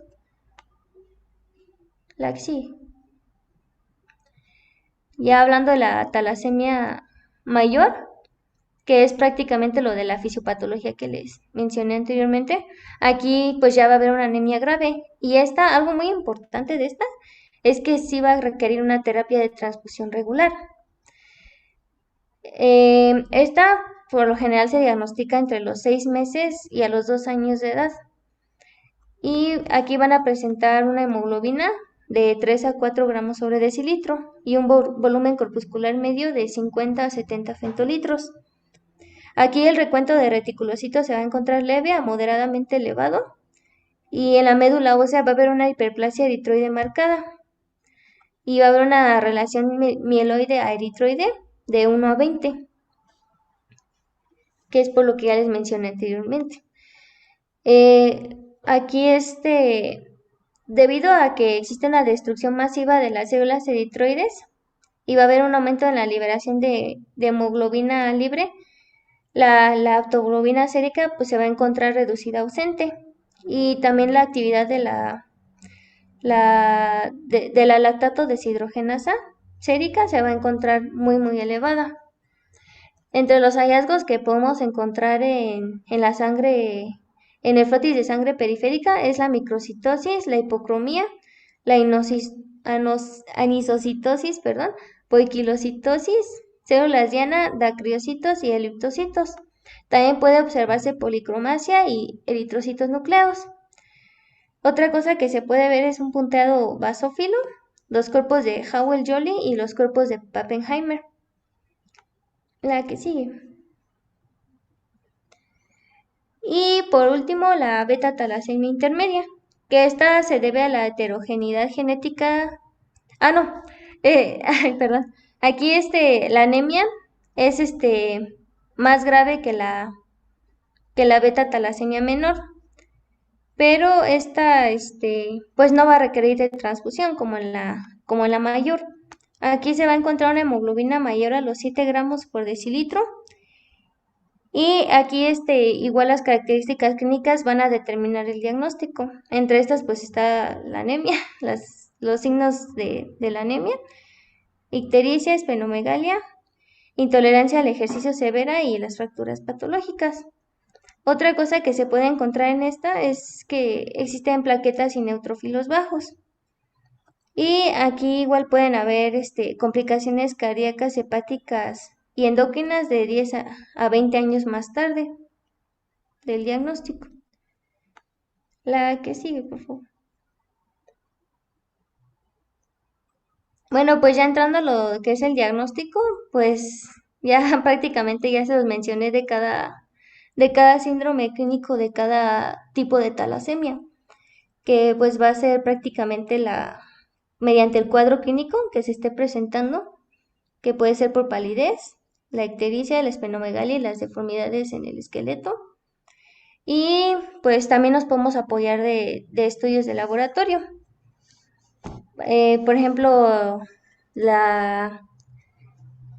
La que sigue. Ya hablando de la talasemia mayor, que es prácticamente lo de la fisiopatología que les mencioné anteriormente, aquí pues ya va a haber una anemia grave. Y algo muy importante de esta, es que sí va a requerir una terapia de transfusión regular. Esta por lo general se diagnostica entre los 6 meses y a los 2 años de edad. Y aquí van a presentar una hemoglobina de 3 a 4 gramos sobre decilitro y un volumen corpuscular medio de 50 a 70 fentolitros. Aquí el recuento de reticulocitos se va a encontrar leve a moderadamente elevado y en la médula ósea va a haber una hiperplasia eritroide marcada y va a haber una relación mieloide a eritroide de 1 a 20, que es por lo que ya les mencioné anteriormente. Aquí debido a que existe una destrucción masiva de las células eritroides y va a haber un aumento en la liberación de hemoglobina libre, la autoglobina sérica pues se va a encontrar reducida ausente y también la actividad de la lactato deshidrogenasa sérica se va a encontrar muy elevada. Entre los hallazgos que podemos encontrar en la sangre, en el frotis de sangre periférica es la microcitosis, la hipocromía, la anisocitosis, poiquilocitosis, células diana, dacriocitos y eliptocitos. También puede observarse policromasia y eritrocitos nucleados. Otra cosa que se puede ver es un punteado basófilo, los cuerpos de Howell-Jolly y los cuerpos de Pappenheimer. La que sigue. Y por último, la beta-talasemia intermedia, que esta se debe a la heterogeneidad genética. No, perdón. Aquí la anemia es más grave que la beta-talasemia menor, pero esta pues no va a requerir de transfusión como en la mayor. Aquí se va a encontrar una hemoglobina mayor a los 7 gramos por decilitro. Y aquí igual las características clínicas van a determinar el diagnóstico. Entre estas pues está la anemia, los signos de la anemia, ictericia, esplenomegalia, intolerancia al ejercicio severa y las fracturas patológicas. Otra cosa que se puede encontrar en esta es que existen plaquetas y neutrófilos bajos. Y aquí igual pueden haber complicaciones cardíacas, hepáticas y endocrinas de 10 a 20 años más tarde del diagnóstico. La que sigue, por favor. Bueno, pues ya entrando a lo que es el diagnóstico, pues ya prácticamente ya se los mencioné de cada síndrome clínico, de cada tipo de talasemia, que pues va a ser prácticamente mediante el cuadro clínico que se esté presentando, que puede ser por palidez, la ictericia, la esplenomegalia y las deformidades en el esqueleto. Y pues también nos podemos apoyar de estudios de laboratorio. Por ejemplo, la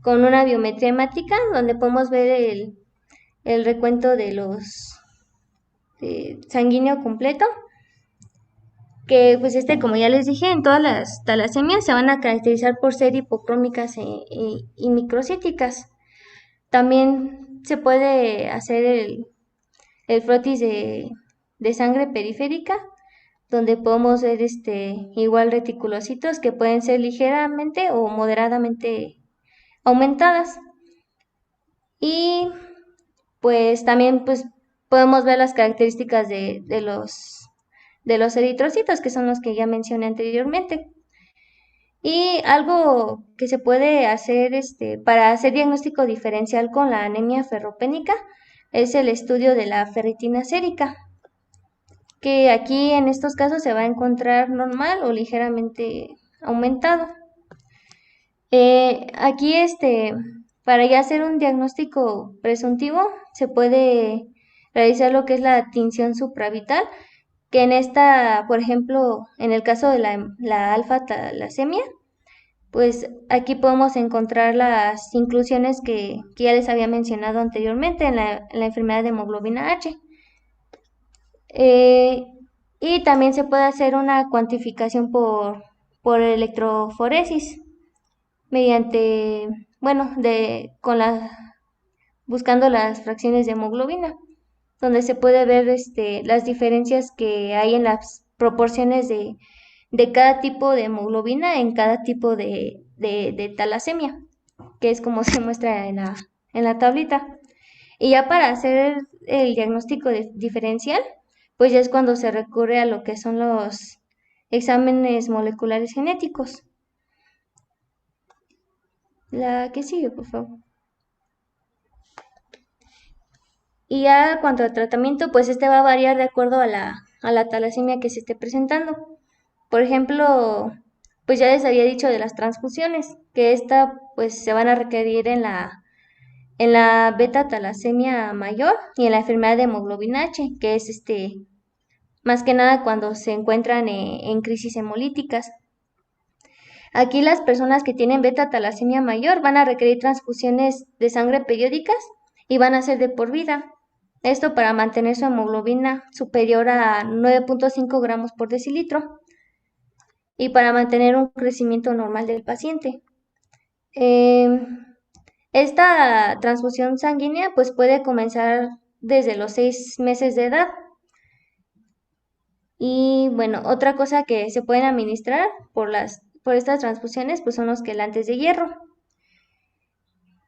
con una biometría hemática, donde podemos ver el recuento de los sanguíneo completo, que pues como ya les dije, en todas las talasemias se van a caracterizar por ser hipocrómicas y microcíticas. También se puede hacer el frotis de sangre periférica, donde podemos ver igual reticulocitos que pueden ser ligeramente o moderadamente aumentadas. Y pues también pues podemos ver las características de los eritrocitos, que son los que ya mencioné anteriormente. Y algo que se puede hacer para hacer diagnóstico diferencial con la anemia ferropénica es el estudio de la ferritina sérica, que aquí en estos casos se va a encontrar normal o ligeramente aumentado. Aquí para ya hacer un diagnóstico presuntivo se puede realizar lo que es la tinción supravital, que en esta, por ejemplo, en el caso de la alfa talasemia, pues aquí podemos encontrar las inclusiones que ya les había mencionado anteriormente en la enfermedad de hemoglobina H. Eh, y también se puede hacer una cuantificación por electroforesis mediante, bueno, buscando las fracciones de hemoglobina, donde se puede ver las diferencias que hay en las proporciones de cada tipo de hemoglobina en cada tipo de talasemia, que es como se muestra en la tablita. Y ya para hacer el diagnóstico diferencial, pues ya es cuando se recurre a lo que son los exámenes moleculares genéticos. La que sigue, por favor. Y ya cuanto al tratamiento, pues va a variar de acuerdo a la talasemia que se esté presentando. Por ejemplo, pues ya les había dicho de las transfusiones, que pues se van a requerir en la beta talasemia mayor y en la enfermedad de hemoglobina H, que es más que nada cuando se encuentran en crisis hemolíticas. Aquí las personas que tienen beta talasemia mayor van a requerir transfusiones de sangre periódicas y van a ser de por vida. Esto para mantener su hemoglobina superior a 9.5 gramos por decilitro y para mantener un crecimiento normal del paciente. Esta transfusión sanguínea pues puede comenzar desde los 6 meses de edad. Y bueno, otra cosa que se pueden administrar por estas transfusiones pues son los quelantes de hierro,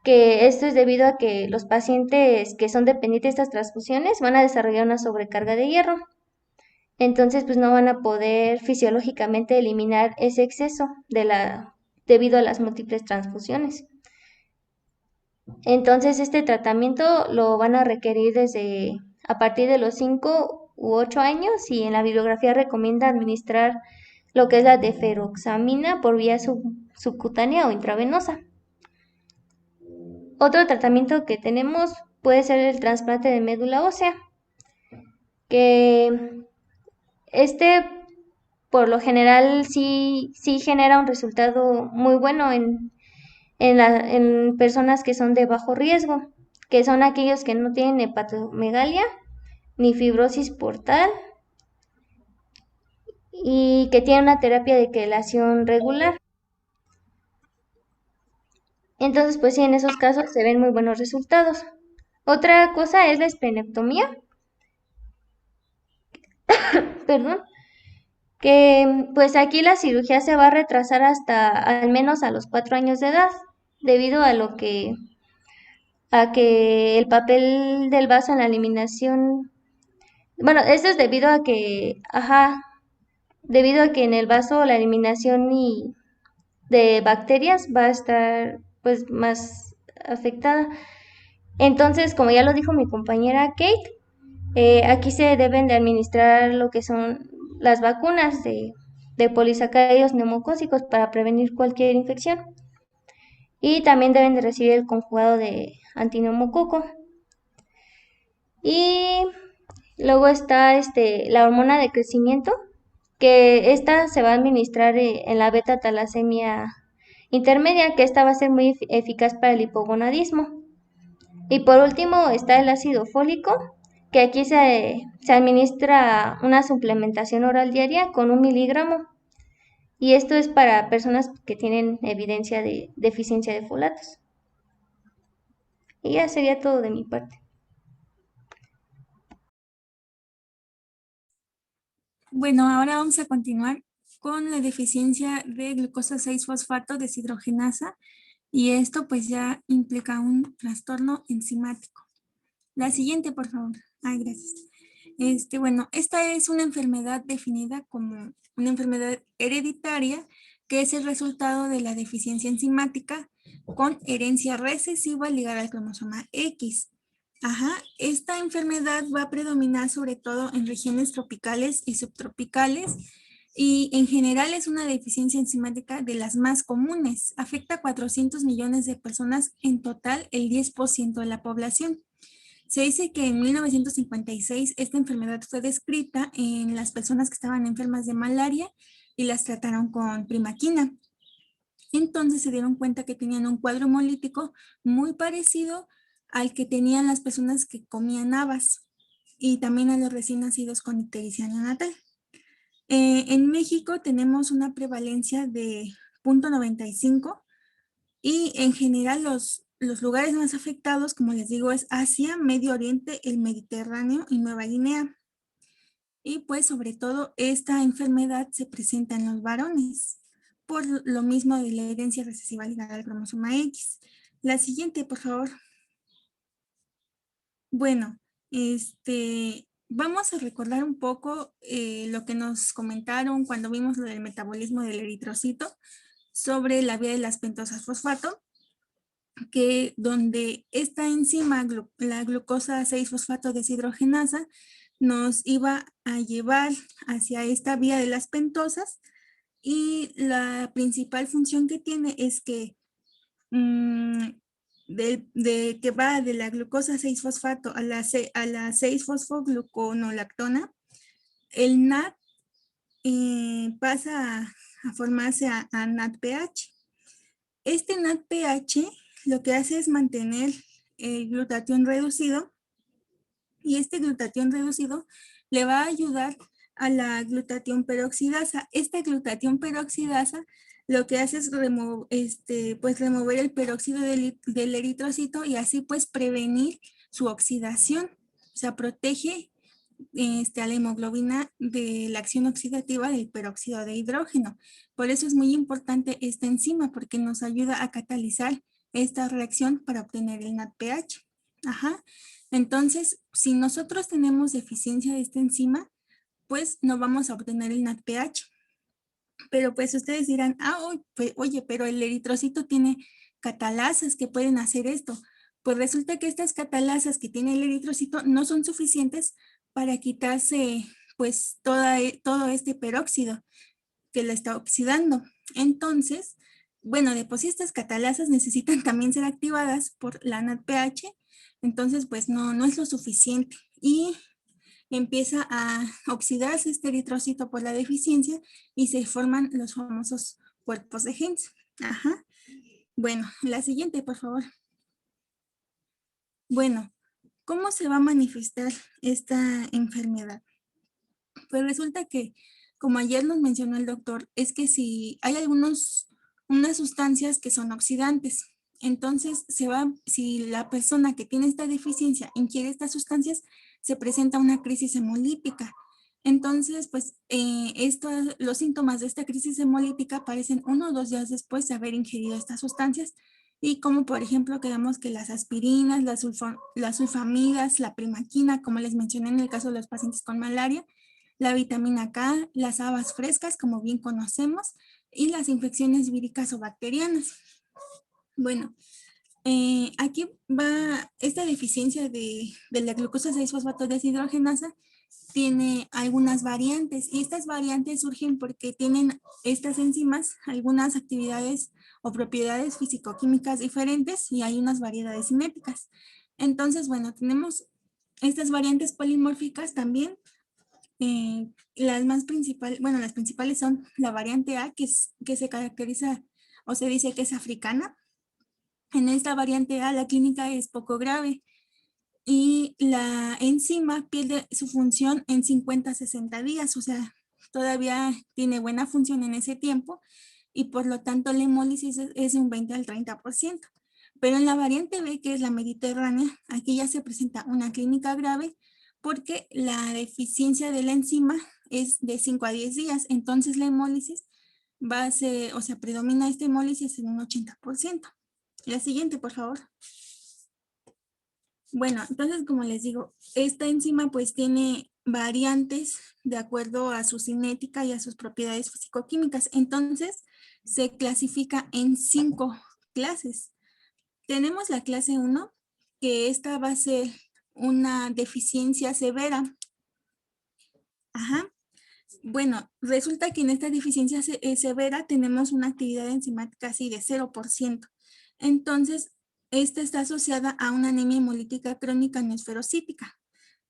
que esto es debido a que los pacientes que son dependientes de estas transfusiones van a desarrollar una sobrecarga de hierro. Entonces pues no van a poder fisiológicamente eliminar ese exceso debido a las múltiples transfusiones. Entonces este tratamiento lo van a requerir a partir de los 5 u 8 años y en la bibliografía recomienda administrar lo que es la deferoxamina por vía subcutánea o intravenosa. Otro tratamiento que tenemos puede ser el trasplante de médula ósea, que por lo general sí genera un resultado muy bueno en personas que son de bajo riesgo, que son aquellos que no tienen hepatomegalia ni fibrosis portal y que tienen una terapia de quelación regular. Entonces, pues sí, en esos casos se ven muy buenos resultados. Otra cosa es la esplenectomía, perdón, que pues aquí la cirugía se va a retrasar hasta al menos a los 4 años de edad, debido a que el papel del vaso en la eliminación, bueno, esto es debido a que, ajá, debido a que en el vaso la eliminación de bacterias va a estar pues más afectada. Entonces, como ya lo dijo mi compañera Kate, aquí se deben de administrar lo que son las vacunas de polisacáridos neumocócicos para prevenir cualquier infección. Y también deben de recibir el conjugado de antineumococo. Y luego está la hormona de crecimiento, que esta se va a administrar en la beta talasemia intermedia, que esta va a ser muy eficaz para el hipogonadismo. Y por último está el ácido fólico, que aquí se administra una suplementación oral diaria con 1 miligramo. Y esto es para personas que tienen evidencia de deficiencia de folatos. Y ya sería todo de mi parte. Bueno, ahora vamos a continuar con la deficiencia de glucosa 6-fosfato deshidrogenasa y esto pues ya implica un trastorno enzimático. La siguiente, por favor. Ay, gracias. Bueno, esta es una enfermedad definida como una enfermedad hereditaria que es el resultado de la deficiencia enzimática con herencia recesiva ligada al cromosoma X. Ajá, esta enfermedad va a predominar sobre todo en regiones tropicales y subtropicales y en general es una deficiencia enzimática de las más comunes. Afecta a 400 millones de personas, en total el 10% de la población. Se dice que en 1956 esta enfermedad fue descrita en las personas que estaban enfermas de malaria y las trataron con primaquina. Entonces se dieron cuenta que tenían un cuadro hemolítico muy parecido al que tenían las personas que comían habas y también a los recién nacidos con ictericia neonatal. En México tenemos una prevalencia de 0.95 y en general los lugares más afectados, como les digo, es Asia, Medio Oriente, el Mediterráneo y Nueva Guinea. Y pues sobre todo esta enfermedad se presenta en los varones, por lo mismo de la herencia recesiva ligada al cromosoma X. La siguiente, por favor. Bueno, vamos a recordar un poco lo que nos comentaron cuando vimos lo del metabolismo del eritrocito sobre la vía de las pentosas fosfato, que donde esta enzima, la glucosa 6-fosfato deshidrogenasa, nos iba a llevar hacia esta vía de las pentosas y la principal función que tiene es que que va de la glucosa 6-fosfato a la 6-fosfogluconolactona, el NAD pasa a formarse a NADPH. Este NADPH lo que hace es mantener el glutatión reducido y este glutatión reducido le va a ayudar a la glutatión peroxidasa. Esta glutatión peroxidasa lo que hace es pues remover el peróxido del eritrocito y así pues prevenir su oxidación. O sea, protege a la hemoglobina de la acción oxidativa del peróxido de hidrógeno. Por eso es muy importante esta enzima porque nos ayuda a catalizar esta reacción para obtener el NADPH. Ajá. Entonces, si nosotros tenemos deficiencia de esta enzima, pues no vamos a obtener el NADPH. Pero pues ustedes dirán, oye, pero el eritrocito tiene catalasas que pueden hacer esto. Pues resulta que estas catalasas que tiene el eritrocito no son suficientes para quitarse pues todo este peróxido que la está oxidando. Entonces, bueno, de por sí estas catalasas necesitan también ser activadas por la NADPH, entonces pues no es lo suficiente y empieza a oxidarse este eritrocito por la deficiencia y se forman los famosos cuerpos de Hens. Ajá. Bueno, la siguiente, por favor. Bueno, ¿cómo se va a manifestar esta enfermedad? Pues resulta que, como ayer nos mencionó el doctor, es que si hay unas sustancias que son oxidantes, entonces si la persona que tiene esta deficiencia ingiere estas sustancias, se presenta una crisis hemolítica. Entonces, pues los síntomas de esta crisis hemolítica aparecen 1 o 2 días después de haber ingerido estas sustancias, y como por ejemplo quedamos que las aspirinas, las sulfamidas, la primaquina, como les mencioné en el caso de los pacientes con malaria, la vitamina K, las habas frescas, como bien conocemos, y las infecciones víricas o bacterianas. Bueno, aquí va esta deficiencia de la glucosa 6-fosfato deshidrogenasa, tiene algunas variantes, y estas variantes surgen porque tienen estas enzimas algunas actividades o propiedades físico-químicas diferentes, y hay unas variedades cinéticas. Entonces, bueno, tenemos estas variantes polimórficas también. Las más principales, bueno, las principales son la variante A, que se caracteriza o se dice que es africana. En esta variante A la clínica es poco grave, y la enzima pierde su función en 50 a 60 días, o sea, todavía tiene buena función en ese tiempo, y por lo tanto la hemólisis es de un 20 al 30%. Pero en la variante B, que es la mediterránea, aquí ya se presenta una clínica grave porque la deficiencia de la enzima es de 5 a 10 días, entonces la hemólisis va a ser, o sea, predomina esta hemólisis en un 80%. La siguiente, por favor. Bueno, entonces, como les digo, esta enzima pues tiene variantes de acuerdo a su cinética y a sus propiedades físico-químicas. Entonces, se clasifica en 5 clases. Tenemos la clase 1, que esta va a ser una deficiencia severa. Ajá. Bueno, resulta que en esta deficiencia severa tenemos una actividad enzimática así de 0%. Entonces, esta está asociada a una anemia hemolítica crónica no esferocítica.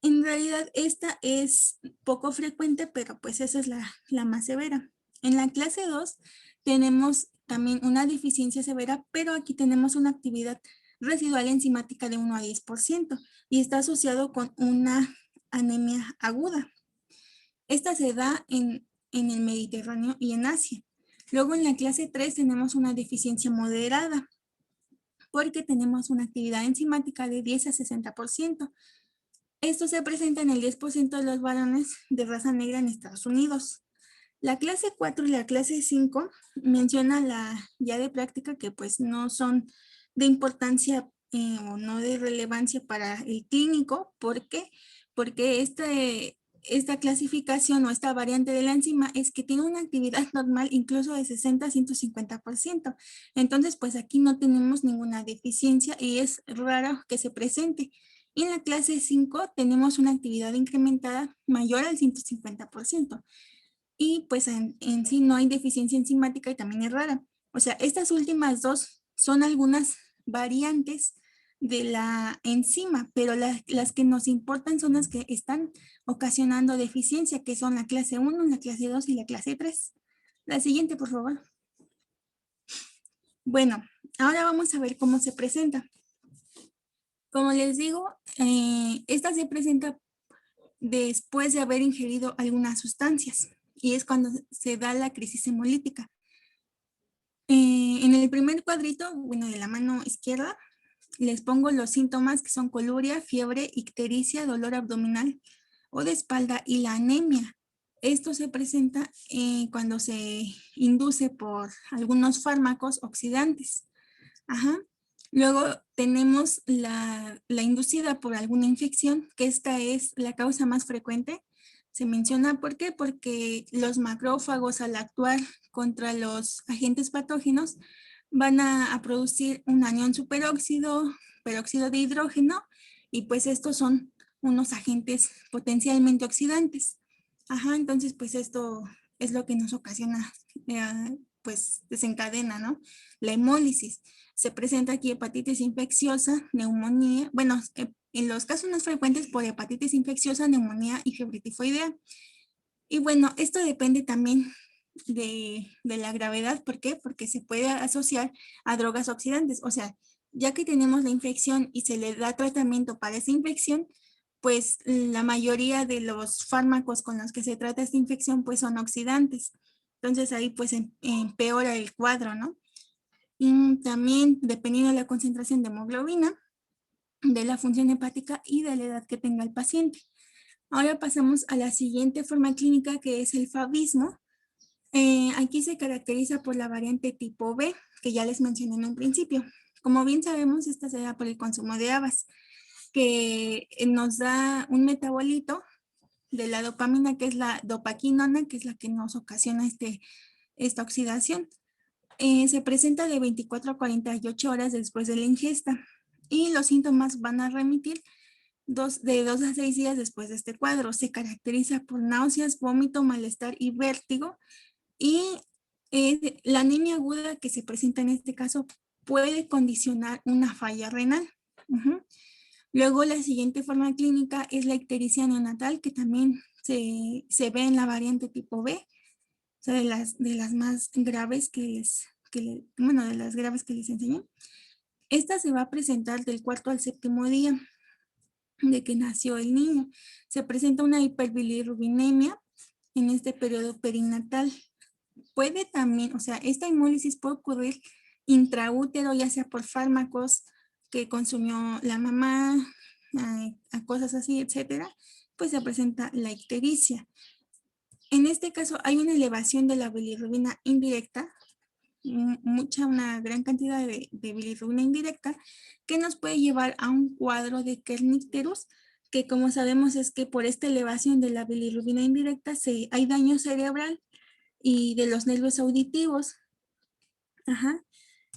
En realidad, esta es poco frecuente, pero pues esa es la más severa. En la clase 2 tenemos también una deficiencia severa, pero aquí tenemos una actividad residual enzimática de 1 a 10% y está asociado con una anemia aguda. Esta se da en el Mediterráneo y en Asia. Luego en la clase 3 tenemos una deficiencia moderada, porque tenemos una actividad enzimática de 10 a 60%. Esto se presenta en el 10% de los varones de raza negra en Estados Unidos. La clase 4 y la clase 5 menciona ya de práctica que pues no son de importancia o no de relevancia para el clínico. ¿Por qué? Porque esta clasificación o esta variante de la enzima es que tiene una actividad normal incluso de 60 a 150%. Entonces, pues aquí no tenemos ninguna deficiencia y es raro que se presente. Y en la clase 5 tenemos una actividad incrementada mayor al 150%. Y pues en sí no hay deficiencia enzimática y también es rara. O sea, estas últimas dos son algunas variantes de la enzima, pero las que nos importan son las que están ocasionando deficiencia, que son la clase 1, la clase 2 y la clase 3. La siguiente, por favor. Bueno, ahora vamos a ver cómo se presenta. Como les digo, esta se presenta después de haber ingerido algunas sustancias, y es cuando se da la crisis hemolítica. En el primer cuadrito, bueno, de la mano izquierda, les pongo los síntomas que son coluria, fiebre, ictericia, dolor abdominal o de espalda y la anemia. Esto se presenta cuando se induce por algunos fármacos oxidantes. Ajá. Luego tenemos la inducida por alguna infección, que esta es la causa más frecuente. Se menciona, ¿por qué? Porque los macrófagos, al actuar contra los agentes patógenos, van a producir un anión superóxido, peróxido de hidrógeno, y pues estos son unos agentes potencialmente oxidantes. Ajá, entonces pues esto es lo que nos ocasiona, pues desencadena, ¿no? La hemólisis. Se presenta aquí hepatitis infecciosa, neumonía, bueno, en los casos más frecuentes por hepatitis infecciosa, neumonía y fiebre tifoidea. Y bueno, esto depende también de la gravedad. ¿Por qué? Porque se puede asociar a drogas oxidantes. O sea, ya que tenemos la infección y se le da tratamiento para esa infección, pues la mayoría de los fármacos con los que se trata esta infección pues son oxidantes. Entonces ahí pues empeora el cuadro, ¿no? Y también dependiendo de la concentración de hemoglobina, de la función hepática y de la edad que tenga el paciente. Ahora pasamos a la siguiente forma clínica, que es el favismo. Aquí se caracteriza por la variante tipo B, que ya les mencioné en un principio. Como bien sabemos, esta se da por el consumo de habas, que nos da un metabolito de la dopamina, que es la dopaquinona, que es la que nos ocasiona esta oxidación. Se presenta de 24 a 48 horas después de la ingesta y los síntomas van a remitir de 2 a 6 días después de este cuadro. Se caracteriza por náuseas, vómito, malestar y vértigo. Y la anemia aguda que se presenta en este caso puede condicionar una falla renal. Luego, la siguiente forma clínica es la ictericia neonatal, que también se ve en la variante tipo B, o sea, de las más graves bueno, de las graves que les enseñé. Esta se va a presentar del 4 al 7º día de que nació el niño. Se presenta una hiperbilirrubinemia en este periodo perinatal. Puede también, o sea, esta hemólisis puede ocurrir intraútero, ya sea por fármacos que consumió la mamá, a cosas así, etcétera, pues se presenta la ictericia. En este caso hay una elevación de la bilirrubina indirecta, una gran cantidad de bilirrubina indirecta, que nos puede llevar a un cuadro de kernicterus, que como sabemos es que por esta elevación de la bilirrubina indirecta hay daño cerebral y de los nervios auditivos.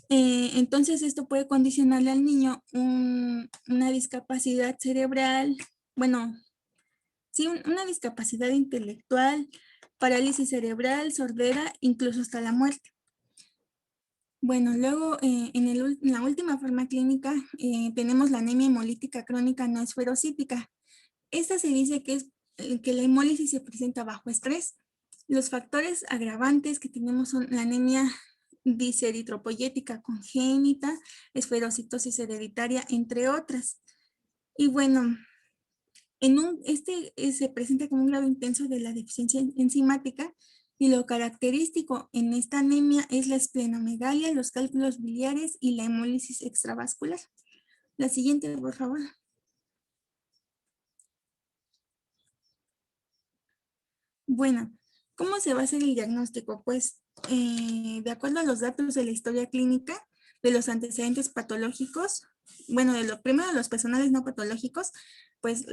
Entonces esto puede condicionarle al niño una discapacidad cerebral, bueno, sí, una discapacidad intelectual, parálisis cerebral, sordera, incluso hasta la muerte. Bueno, luego en la última forma clínica tenemos la anemia hemolítica crónica no esferocítica. Esta se dice que que la hemólisis se presenta bajo estrés. Los factores agravantes que tenemos son la anemia diseritropoyética congénita, esferocitosis hereditaria, entre otras. Y bueno, se presenta como un grado intenso de la deficiencia enzimática, y lo característico en esta anemia es la esplenomegalia, los cálculos biliares y la hemólisis extravascular. La siguiente, por favor. Bueno, ¿cómo se va a hacer el diagnóstico? Pues, de acuerdo a los datos de la historia clínica, de los antecedentes patológicos, bueno, primero de los personales no patológicos, pues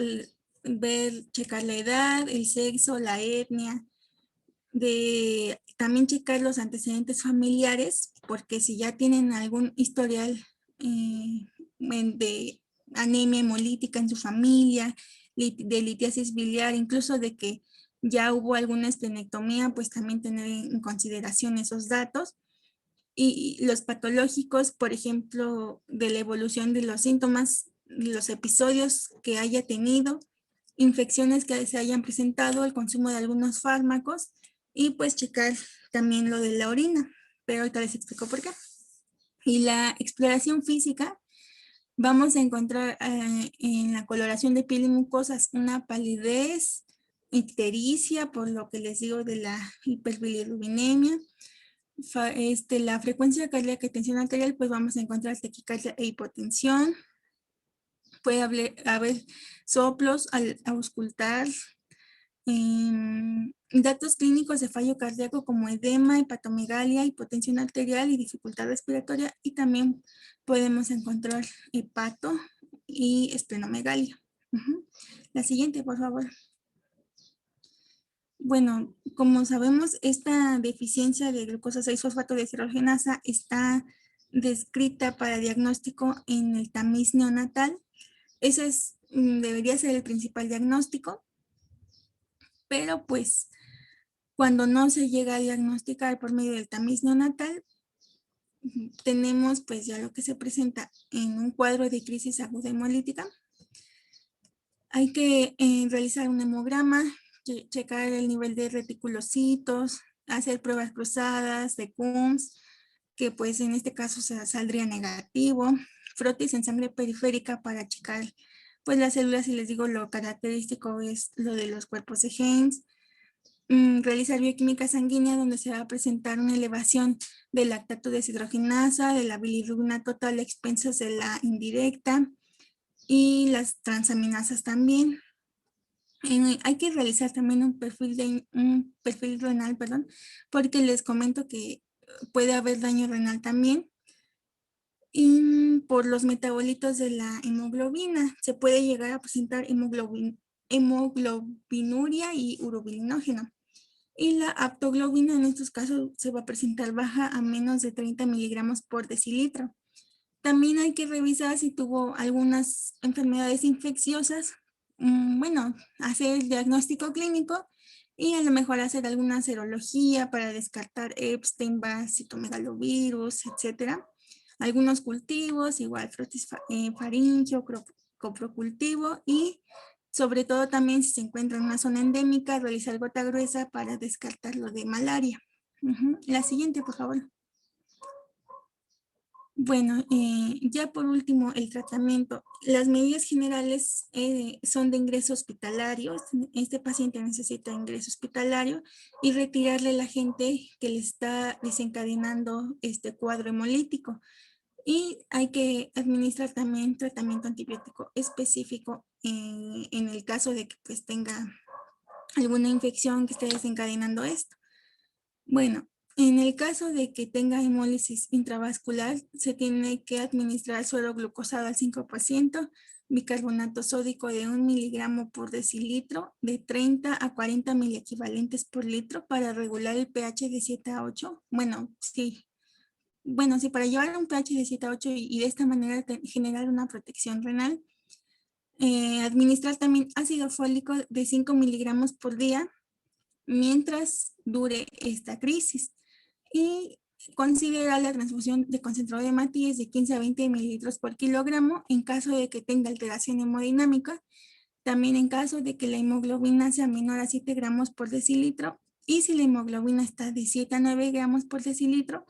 checar la edad, el sexo, la etnia, también checar los antecedentes familiares, porque si ya tienen algún historial de anemia hemolítica en su familia, de litiasis biliar, incluso de que ya hubo alguna esplenectomía, pues también tener en consideración esos datos. Y los patológicos, por ejemplo, de la evolución de los síntomas, los episodios que haya tenido, infecciones que se hayan presentado, el consumo de algunos fármacos, y pues checar también lo de la orina, pero ahorita les explico por qué. Y la exploración física, vamos a encontrar en la coloración de piel y mucosas una palidez, ictericia, por lo que les digo de la hiperbilirrubinemia. La frecuencia cardíaca y tensión arterial, pues vamos a encontrar taquicardia e hipotensión. Puede haber soplos al auscultar. Datos clínicos de fallo cardíaco como edema, hepatomegalia, hipotensión arterial y dificultad respiratoria, y también podemos encontrar hepato y esplenomegalia. La siguiente, por favor. Bueno, como sabemos, esta deficiencia de glucosa 6-fosfato deshidrogenasa está descrita para diagnóstico en el tamiz neonatal. Ese debería ser el principal diagnóstico, pero pues cuando no se llega a diagnosticar por medio del tamiz neonatal, tenemos pues ya lo que se presenta en un cuadro de crisis aguda hemolítica. Hay que realizar un hemograma, checar el nivel de reticulocitos, hacer pruebas cruzadas de Coombs, que pues en este caso saldría negativo, frotis en sangre periférica para checar pues las células, y les digo, lo característico es lo de los cuerpos de Heinz. Realizar bioquímica sanguínea, donde se va a presentar una elevación del lactato deshidrogenasa, de la bilirrubina total a expensas de la indirecta, y las transaminasas también. Hay que realizar también un perfil renal, perdón, porque les comento que puede haber daño renal también. Y por los metabolitos de la hemoglobina se puede llegar a presentar hemoglobinuria y urobilinógeno. Y la aptoglobina en estos casos se va a presentar baja a menos de 30 miligramos por decilitro. También hay que revisar si tuvo algunas enfermedades infecciosas. Bueno, hacer el diagnóstico clínico y a lo mejor hacer alguna serología para descartar Epstein-Barr, citomegalovirus, etcétera. Algunos cultivos, igual frotis faríngeo, coprocultivo y sobre todo también si se encuentra en una zona endémica, realizar gota gruesa para descartar lo de malaria. La siguiente, por favor. Bueno, ya por último, el tratamiento. Las medidas generales son de ingreso hospitalario. Este paciente necesita ingreso hospitalario y retirarle la gente que le está desencadenando este cuadro hemolítico. Y hay que administrar también tratamiento antibiótico específico en el caso de que pues tenga alguna infección que esté desencadenando esto. Bueno, en el caso de que tenga hemólisis intravascular, se tiene que administrar suero glucosado al 5%, bicarbonato sódico de 1 miligramo por decilitro, de 30 a 40 miliequivalentes por litro para regular el pH de 7 a 8. Bueno, sí. Bueno, sí, para llevar un pH de 7 a 8 y de esta manera generar una protección renal. Administrar también ácido fólico de 5 miligramos por día mientras dure esta crisis. Y considera la transfusión de concentrado de Matías de 15 a 20 mililitros por kilogramo en caso de que tenga alteración hemodinámica, también en caso de que la hemoglobina sea menor a 7 gramos por decilitro, y si la hemoglobina está de 7 a 9 gramos por decilitro,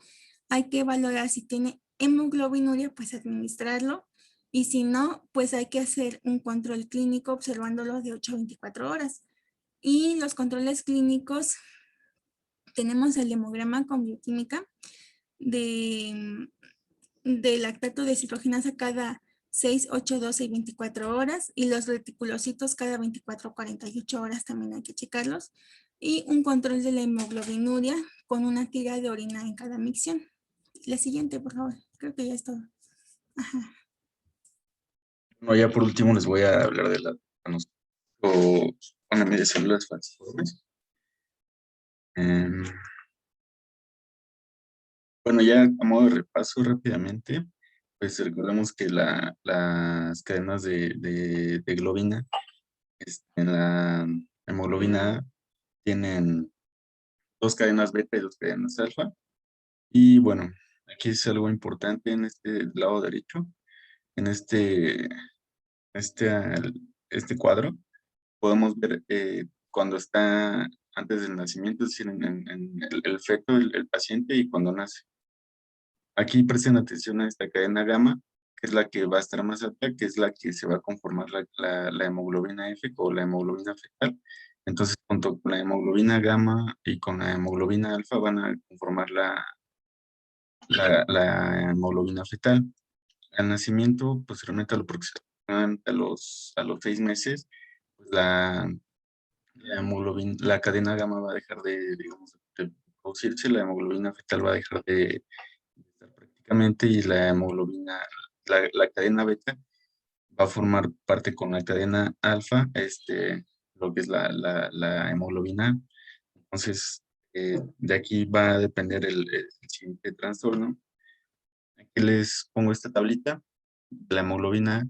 hay que valorar si tiene hemoglobinuria, pues administrarlo, y si no, pues hay que hacer un control clínico observándolo de 8 a 24 horas. Y los controles clínicos, tenemos el hemograma con bioquímica de lactato de deshidrogenasa cada 6, 8, 12 y 24 horas, y los reticulocitos cada 24 o 48 horas también hay que checarlos, y un control de la hemoglobinuria con una tira de orina en cada micción. La siguiente, por favor. Creo que ya es todo. Ajá. No, ya por último les voy a hablar de la o de células falciformes. Bueno, ya a modo de repaso rápidamente, pues recordemos que las cadenas de globina en la hemoglobina A tienen 2 cadenas beta y 2 cadenas alfa. Y bueno, aquí es algo importante en este lado derecho, en este, este cuadro, podemos ver cuando está antes del nacimiento, es decir, en el feto, el paciente, y cuando nace. Aquí presten atención a esta cadena gamma, que es la que va a estar más alta, que es la que se va a conformar la hemoglobina F o la hemoglobina fetal. Entonces, junto con la hemoglobina gamma y con la hemoglobina alfa van a conformar la hemoglobina fetal. Al nacimiento, posteriormente a los 6 meses, pues la cadena gamma va a dejar digamos, de producirse, la hemoglobina fetal va a dejar de estar prácticamente, y la hemoglobina, la cadena beta va a formar parte con la cadena alfa, lo que es la hemoglobina. Entonces, de aquí va a depender el siguiente trastorno. Aquí les pongo esta tablita de la hemoglobina,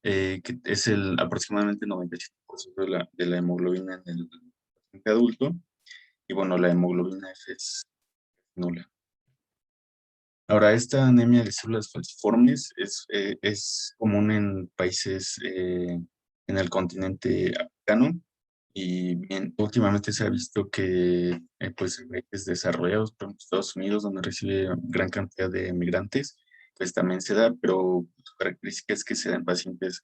que es aproximadamente 97% de la hemoglobina en el paciente adulto. Y bueno, la hemoglobina F es nula. Ahora, esta anemia de células falciformes es común en países en el continente africano, y bien, últimamente se ha visto que pues en países desarrollados, por ejemplo, Estados Unidos, donde recibe gran cantidad de migrantes, pues también se da, pero su característica es que se dan pacientes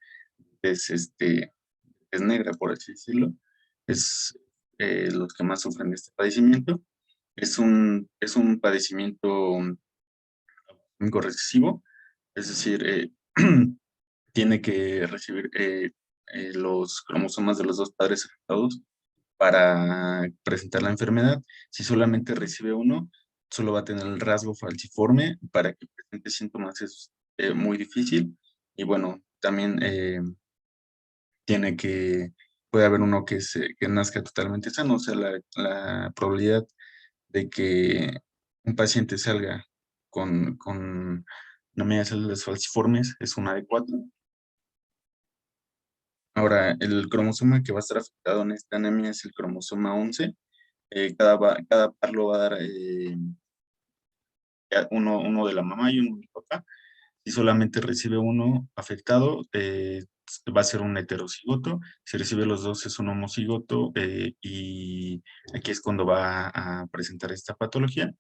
es negra, por así decirlo. Es los que más sufren de este padecimiento. Es un padecimiento recesivo, es decir, tiene que recibir los cromosomas de los dos padres afectados para presentar la enfermedad. Si solamente recibe uno, solo va a tener el rasgo falciforme. Para que presente síntomas es muy difícil. Y bueno, también puede haber uno que nazca totalmente sano. O sea, la probabilidad de que un paciente salga con anomia de células falciformes es 1 de 4. Ahora, el cromosoma que va a estar afectado en esta anemia es el cromosoma 11. Cada par lo va a dar uno de la mamá y uno del papá. Si solamente recibe uno afectado, va a ser un heterocigoto. Si recibe los dos, es un homocigoto. Y aquí es cuando va a presentar esta patología.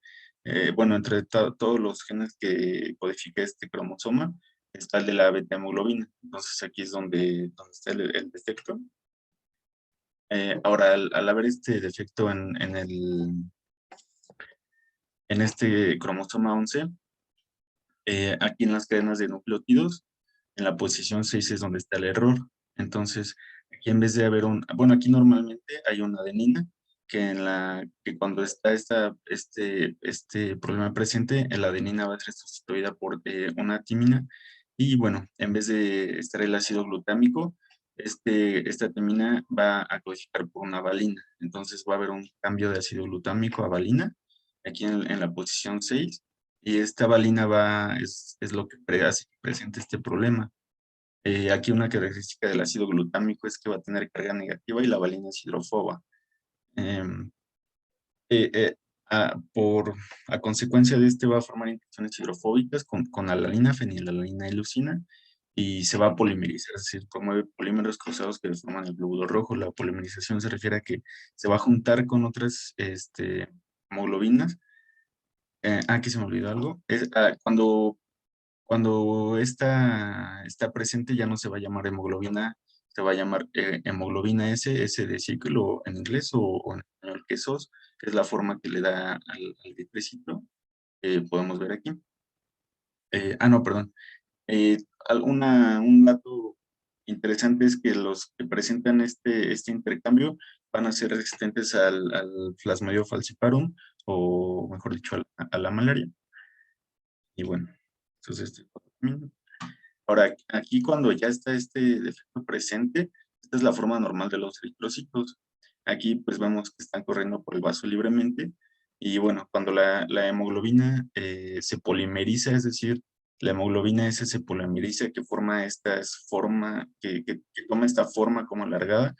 Bueno, entre todos los genes que codifica este cromosoma, está el de la beta-hemoglobina. Entonces aquí es donde está el defecto. Ahora, al haber este defecto en este cromosoma 11, aquí en las cadenas de nucleótidos, en la posición 6 es donde está el error. Entonces, aquí en vez de haber bueno, aquí normalmente hay una adenina, que cuando está este problema presente, la adenina va a ser sustituida por una timina. Y bueno, en vez de estar el ácido glutámico, esta timina va a codificar por una valina. Entonces va a haber un cambio de ácido glutámico a valina, aquí en la posición 6. Y esta valina es lo que hace que presente este problema. Aquí una característica del ácido glutámico es que va a tener carga negativa y la valina es hidrofoba. Em, eh, eh, a consecuencia de va a formar interacciones hidrofóbicas con alanina, fenilalanina y leucina, y se va a polimerizar, es decir, promueve polímeros cruzados que forman el glóbulo rojo. La polimerización se refiere a que se va a juntar con otras hemoglobinas. Aquí se me olvidó algo. Cuando está presente ya no se va a llamar hemoglobina, se va a llamar hemoglobina S de ciclo en inglés o en español quesos, que es la forma que le da al vitrecito. Podemos ver aquí. No, perdón. Eh, un dato interesante es que los que presentan este intercambio van a ser resistentes al Plasmodium falciparum, o mejor dicho, a la malaria. Y bueno, entonces ahora, aquí cuando ya está este defecto presente, esta es la forma normal de los eritrocitos. Aquí pues vemos que están corriendo por el vaso libremente. Y bueno, cuando la hemoglobina se polimeriza, es decir, la hemoglobina S se polimeriza, que toma esta forma como alargada,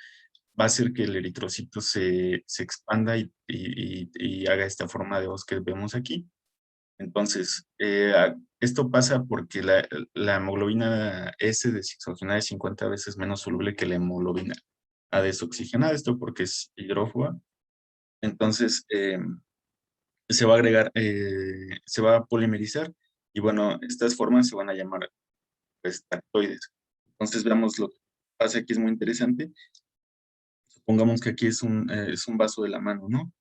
va a hacer que el eritrocito se expanda y haga esta forma de hoz que vemos aquí. Entonces, esto pasa porque la hemoglobina S desoxigenada es 50 veces menos soluble que la hemoglobina A desoxigenada, esto porque es hidrófoba. Entonces, se va a agregar, se va a polimerizar, y bueno, estas formas se van a llamar pues, tactoides. Entonces, veamos lo que pasa aquí, es muy interesante. Supongamos que aquí es un vaso de la mano, ¿no?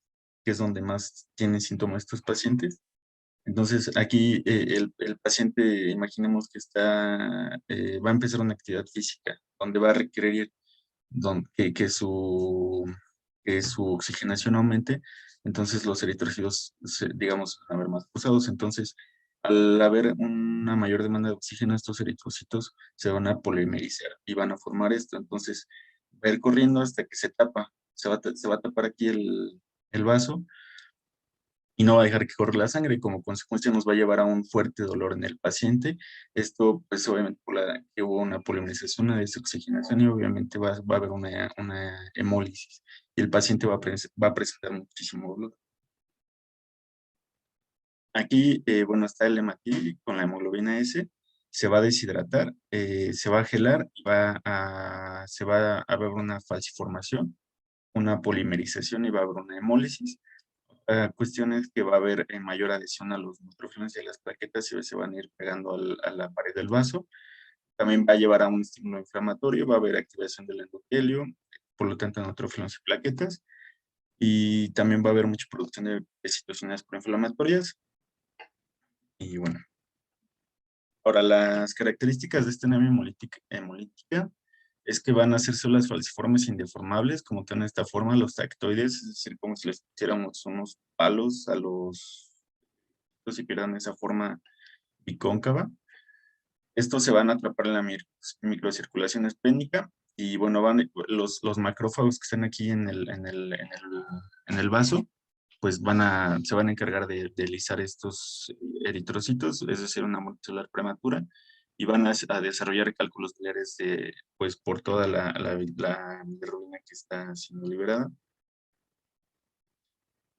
Que es donde más tienen síntomas estos pacientes. Entonces, aquí el paciente, imaginemos que va a empezar una actividad física, donde va a requerir que su oxigenación aumente. Entonces, los eritrocitos, digamos, van a haber más cruzados. Entonces, al haber una mayor demanda de oxígeno, estos eritrocitos se van a polimerizar y van a formar esto. Entonces, va a ir corriendo hasta que se tapa. Se va a tapar aquí el vaso, y no va a dejar que corra la sangre, y como consecuencia nos va a llevar a un fuerte dolor en el paciente. Esto, pues obviamente, que hubo una polimerización, una desoxigenación, y obviamente va a haber una hemólisis, y el paciente va a presentar muchísimo dolor. Aquí, bueno, está el hematil con la hemoglobina S, se va a deshidratar, se va a gelar, y se va a haber una falciformación, una polimerización, y va a haber una hemólisis. Cuestión es que va a haber mayor adhesión a los neutrofilos y a las plaquetas, y se van a ir pegando a la pared del vaso. También va a llevar a un estímulo inflamatorio, va a haber activación del endotelio, por lo tanto neutrófilos y plaquetas, y también va a haber mucha producción de citocinas proinflamatorias. Y bueno, ahora las características de esta anemia hemolítica es que van a ser células falciformes indeformables, como tienen esta forma, los tactoides, es decir, como si les pusiéramos unos palos a los y pierdan esa forma bicóncava. Estos se van a atrapar en la microcirculación esplénica y bueno, los macrófagos que están aquí en el vaso, pues se van a encargar de lisar estos eritrocitos, es decir, una muerte celular prematura, y van a desarrollar cálculos biliares pues por toda la bilirrubina que está siendo liberada.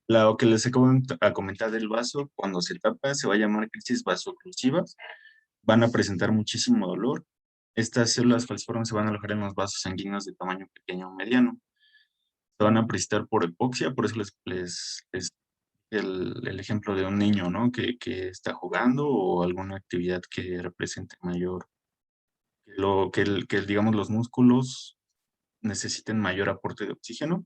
Lo que les acabo de comentar del vaso, cuando se tapa, se va a llamar crisis vasoclusivas. Van a presentar muchísimo dolor. Estas células falciformes se van a alojar en los vasos sanguíneos de tamaño pequeño o mediano. Se van a presentar por hipoxia, por eso les el ejemplo de un niño, ¿no? Que está jugando o alguna actividad que represente mayor, digamos, los músculos necesiten mayor aporte de oxígeno.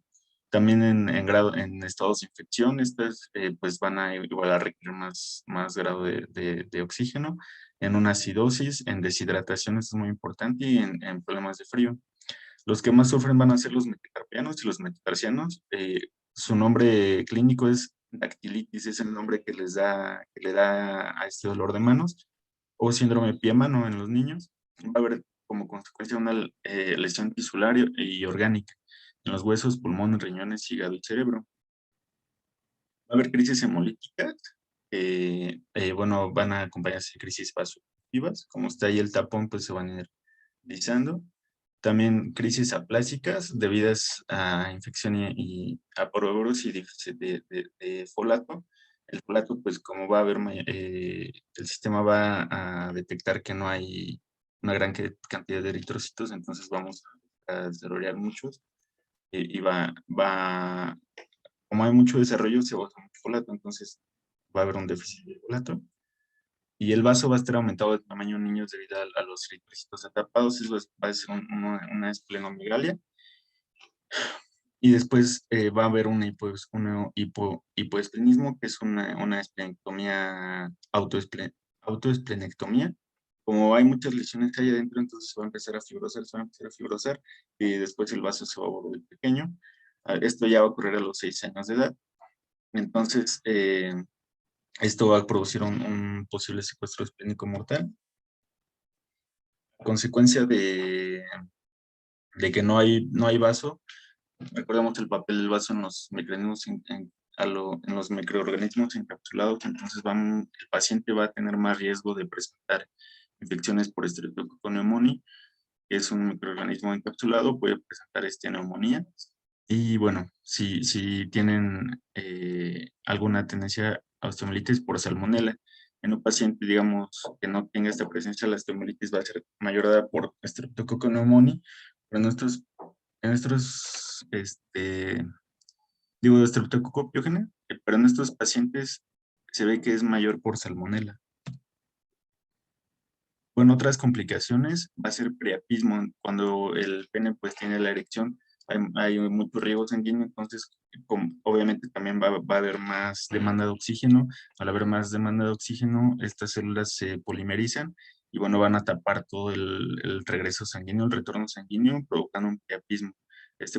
También en estados de infección, estas pues van a igual a requerir más grado de oxígeno. En una acidosis, en deshidratación, esto es muy importante, y en problemas de frío. Los que más sufren van a ser los metacarpianos y los metatarsianos. Su nombre clínico es dactilitis, es el nombre que le da a este dolor de manos, o síndrome de pie-mano en los niños. Va a haber como consecuencia una lesión tisular y orgánica en los huesos, pulmones, riñones, hígado y cerebro. Va a haber crisis hemolíticas, bueno, van a acompañarse de crisis vasoconstrictivas. Como está ahí el tapón, pues se van a ir lisando. También crisis aplásicas debidas a infección y a porovirus y déficit de folato. El folato, pues como va a haber, el sistema va a detectar que no hay una gran cantidad de eritrocitos, entonces vamos a desarrollar muchos. Y como hay mucho desarrollo, se bota mucho folato, entonces va a haber un déficit de folato. Y el vaso va a estar aumentado de tamaño en niños debido a los eritrocitos atrapados. Eso va a ser una esplenomegalia. Y después va a haber un hipoesplenismo, que es una esplenectomía, autoesplenectomía. Como hay muchas lesiones que hay adentro, entonces se va a empezar a fibrosar, y después el vaso se va a volver pequeño. Esto ya va a ocurrir a los 6 años de edad. Entonces, esto va a producir un posible secuestro esplénico mortal. A consecuencia de que no hay vaso, recordemos el papel del vaso en los microorganismos encapsulados, entonces el paciente va a tener más riesgo de presentar infecciones por Streptococcus pneumoniae, que es un microorganismo encapsulado, puede presentar neumonía. Y bueno, si tienen alguna tendencia a osteomelitis por salmonela, en un paciente, digamos, que no tenga esta presencia, la osteomelitis va a ser mayor por Streptococcus pneumoniae, pero en estos Streptococcus pyogenes, pero en estos pacientes se ve que es mayor por salmonela. Bueno, otras complicaciones va a ser priapismo, cuando el pene pues tiene la erección, hay mucho riego sanguíneo, entonces obviamente también va a haber más demanda de oxígeno. Al haber más demanda de oxígeno, estas células se polimerizan y bueno, van a tapar todo el regreso sanguíneo, el retorno sanguíneo, provocando un priapismo.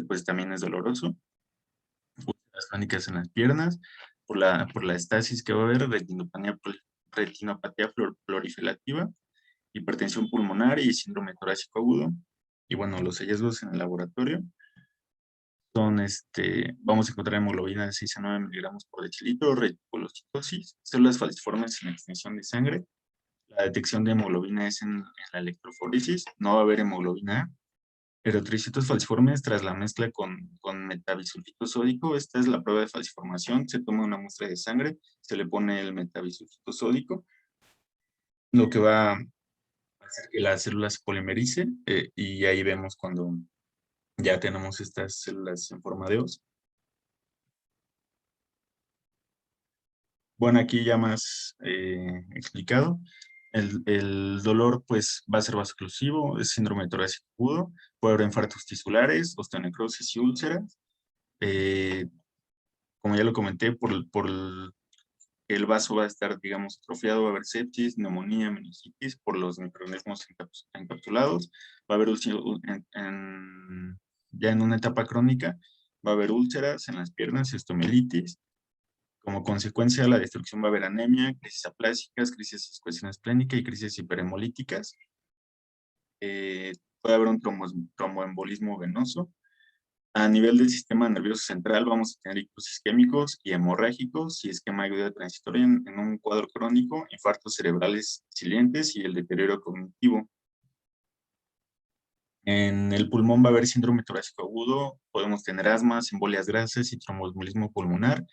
Pues también es doloroso. Las crónicas en las piernas, por la estasis que va a haber, retinopatía plurifilativa, hipertensión pulmonar y síndrome torácico agudo. Y bueno, los hallazgos en el laboratorio son, vamos a encontrar hemoglobina de 6 a 9 miligramos por decilitro, reticulocitosis, células falciformes en extensión de sangre. La detección de hemoglobina es en la electroforesis, no va a haber hemoglobina A. Eritrocitos falciformes tras la mezcla con metabisulfito sódico. Esta es la prueba de falciformación. Se toma una muestra de sangre, se le pone el metabisulfito sódico, lo que va a hacer que la célula se polimerice, y ahí vemos cuando ya tenemos estas células en forma de os. Bueno, aquí ya más explicado. El dolor pues va a ser vasoclusivo, es síndrome torácico agudo, puede haber infartos tisulares, osteonecrosis y úlceras. Como ya lo comenté, el vaso va a estar, digamos, atrofiado, va a haber sepsis, neumonía, meningitis por los microorganismos encapsulados, va a haber ya en una etapa crónica, va a haber úlceras en las piernas, osteomielitis. Como consecuencia de la destrucción va a haber anemia, crisis aplásicas, crisis de secreción esplénica y crisis hiperhemolíticas. Puede haber un tromboembolismo venoso. A nivel del sistema nervioso central vamos a tener ictus isquémicos y hemorrágicos y esquema agudo transitorio en un cuadro crónico, infartos cerebrales silentes y el deterioro cognitivo. En el pulmón va a haber síndrome torácico agudo, podemos tener asmas, embolias grasas y tromboembolismo pulmonar,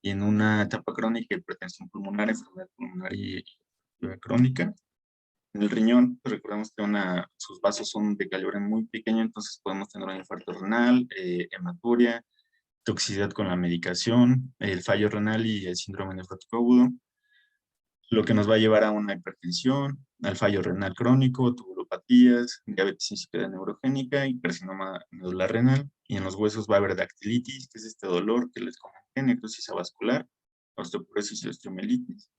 y en una etapa crónica, hipertensión pulmonar, enfermedad pulmonar y crónica. En el riñón, pues recordemos que sus vasos son de calibre muy pequeño, entonces podemos tener un infarto renal, hematuria, toxicidad con la medicación, el fallo renal y el síndrome nefrótico agudo, lo que nos va a llevar a una hipertensión, al fallo renal crónico, tubulopatías, diabetes insípida neurogénica y carcinoma medular renal. Y en los huesos va a haber dactilitis, que es este dolor que les comenté, necrosis avascular, osteoporosis y osteomielitis.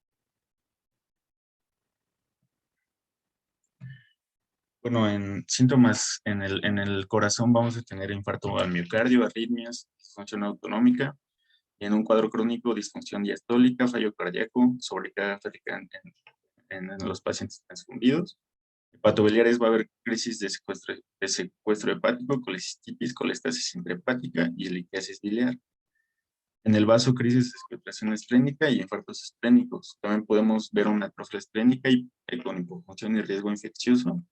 Bueno, en síntomas en el corazón vamos a tener infarto al miocardio, arritmias, disfunción autonómica, y en un cuadro crónico, disfunción diastólica, fallo cardíaco, sobrecarga férrica en los pacientes transfundidos. Hepatobiliares va a haber crisis de secuestro hepático, colecistitis, colestasis intrahepática y litiasis biliar. En el vaso, crisis de excreción esplénica y infartos esplénicos. También podemos ver una atrofia esplénica y con hipofunción y riesgo infeccioso.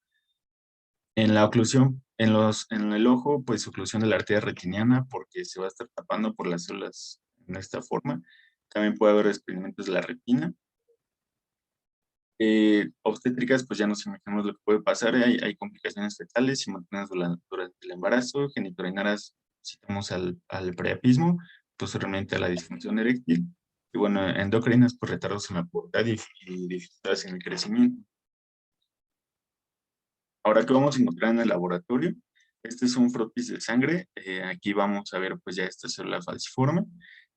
En la oclusión, en el ojo, pues oclusión de la arteria retiniana porque se va a estar tapando por las células en esta forma. También puede haber desprendimientos de la retina. Obstétricas, pues ya nos imaginamos lo que puede pasar. Hay complicaciones fetales simultáneas durante el embarazo, genitourinaras, citamos al priapismo, posteriormente a la disfunción eréctil. Y bueno, endocrinas, pues retardos en la pubertad y dificultades en el crecimiento. Ahora, ¿qué vamos a encontrar en el laboratorio? Este es un frotis de sangre. Aquí vamos a ver pues ya esta célula falciforme.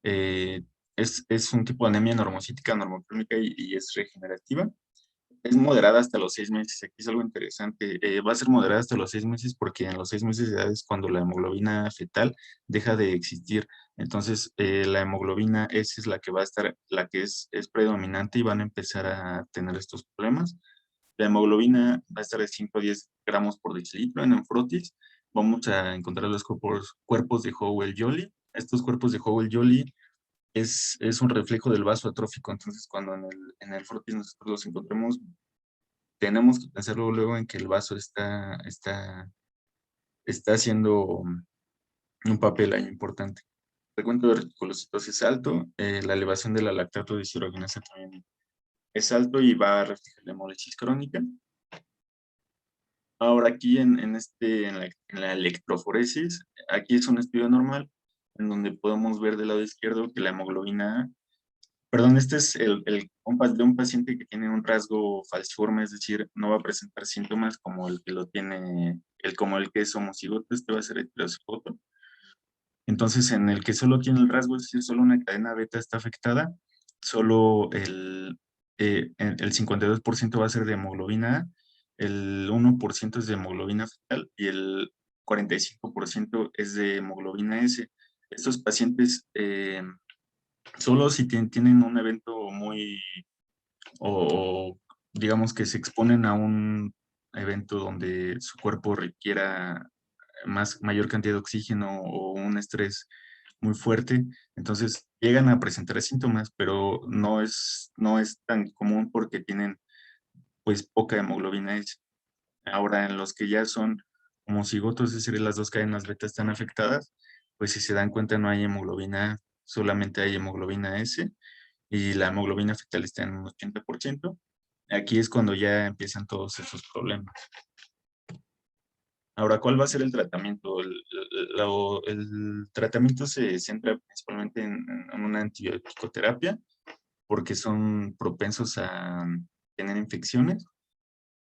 Es un tipo de anemia normocítica, normoclónica y es regenerativa. Es moderada hasta los 6 meses. Aquí es algo interesante. Va a ser moderada hasta los 6 meses porque en los 6 meses de edad es cuando la hemoglobina fetal deja de existir. Entonces, la hemoglobina S es la que va a estar, la que es predominante y van a empezar a tener estos problemas. La hemoglobina va a estar de 5 a 10 gramos por decilitro en Frotis. Vamos a encontrar los cuerpos de Howell-Jolly. Estos cuerpos de Howell-Jolly es un reflejo del vaso atrófico. Entonces, cuando en el Frotis nosotros los encontremos, tenemos que pensar luego en que el vaso está haciendo un papel ahí importante. El recuento de reticulocitosis es alto. La elevación de la lactato deshidrogenasa también es alto y va a reflejar la hemólisis crónica. Ahora aquí en la electroforesis, aquí es un estudio normal en donde podemos ver del lado izquierdo que la hemoglobina A, perdón, este es de un paciente que tiene un rasgo falciforme, es decir, no va a presentar síntomas como el que lo tiene, como el que es homocigoto, este va a ser heterocigoto. Entonces, en el que solo tiene el rasgo, es decir, solo una cadena beta está afectada, solo el 52% va a ser de hemoglobina A, el 1% es de hemoglobina fetal y el 45% es de hemoglobina S. Estos pacientes, solo si tienen un evento o digamos que se exponen a un evento donde su cuerpo requiera mayor cantidad de oxígeno o un estrés muy fuerte, entonces llegan a presentar síntomas, pero no es tan común porque tienen pues poca hemoglobina S. Ahora en los que ya son homocigotos, es decir, las dos cadenas beta están afectadas, pues si se dan cuenta no hay hemoglobina A, solamente hay hemoglobina S y la hemoglobina fetal está en un 80%. Aquí es cuando ya empiezan todos esos problemas. Ahora, ¿cuál va a ser el tratamiento? El tratamiento se centra principalmente en una antibiótico-terapia porque son propensos a tener infecciones.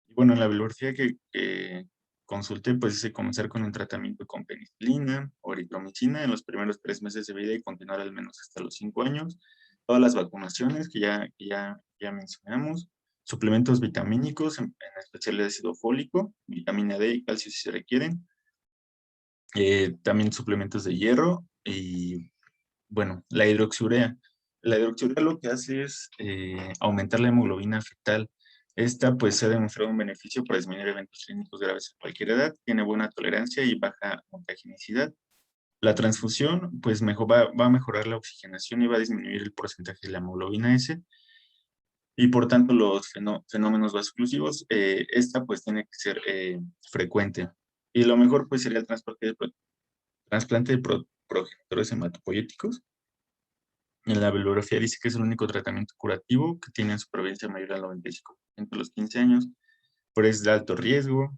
Y bueno, en la bibliografía que consulté, pues es comenzar con un tratamiento con penicilina o eritromicina en los primeros 3 meses de vida y continuar al menos hasta los 5 años. todas las vacunaciones que ya mencionamos, suplementos vitamínicos, en especial el ácido fólico, vitamina D y calcio si se requieren, también suplementos de hierro y, bueno, la hidroxiurea. La hidroxiurea lo que hace es aumentar la hemoglobina fetal. Esta pues se ha demostrado un beneficio para disminuir eventos clínicos graves a cualquier edad, tiene buena tolerancia y baja mutagenicidad. La transfusión pues va a mejorar la oxigenación y va a disminuir el porcentaje de la hemoglobina S y por tanto los fenómenos vasoclusivos. Esta pues tiene que ser frecuente. Y lo mejor pues sería el trasplante de progenitores hematopoyéticos. En la bibliografía dice que es el único tratamiento curativo que tiene supervivencia mayor al 95% de los 15 años, pero es de alto riesgo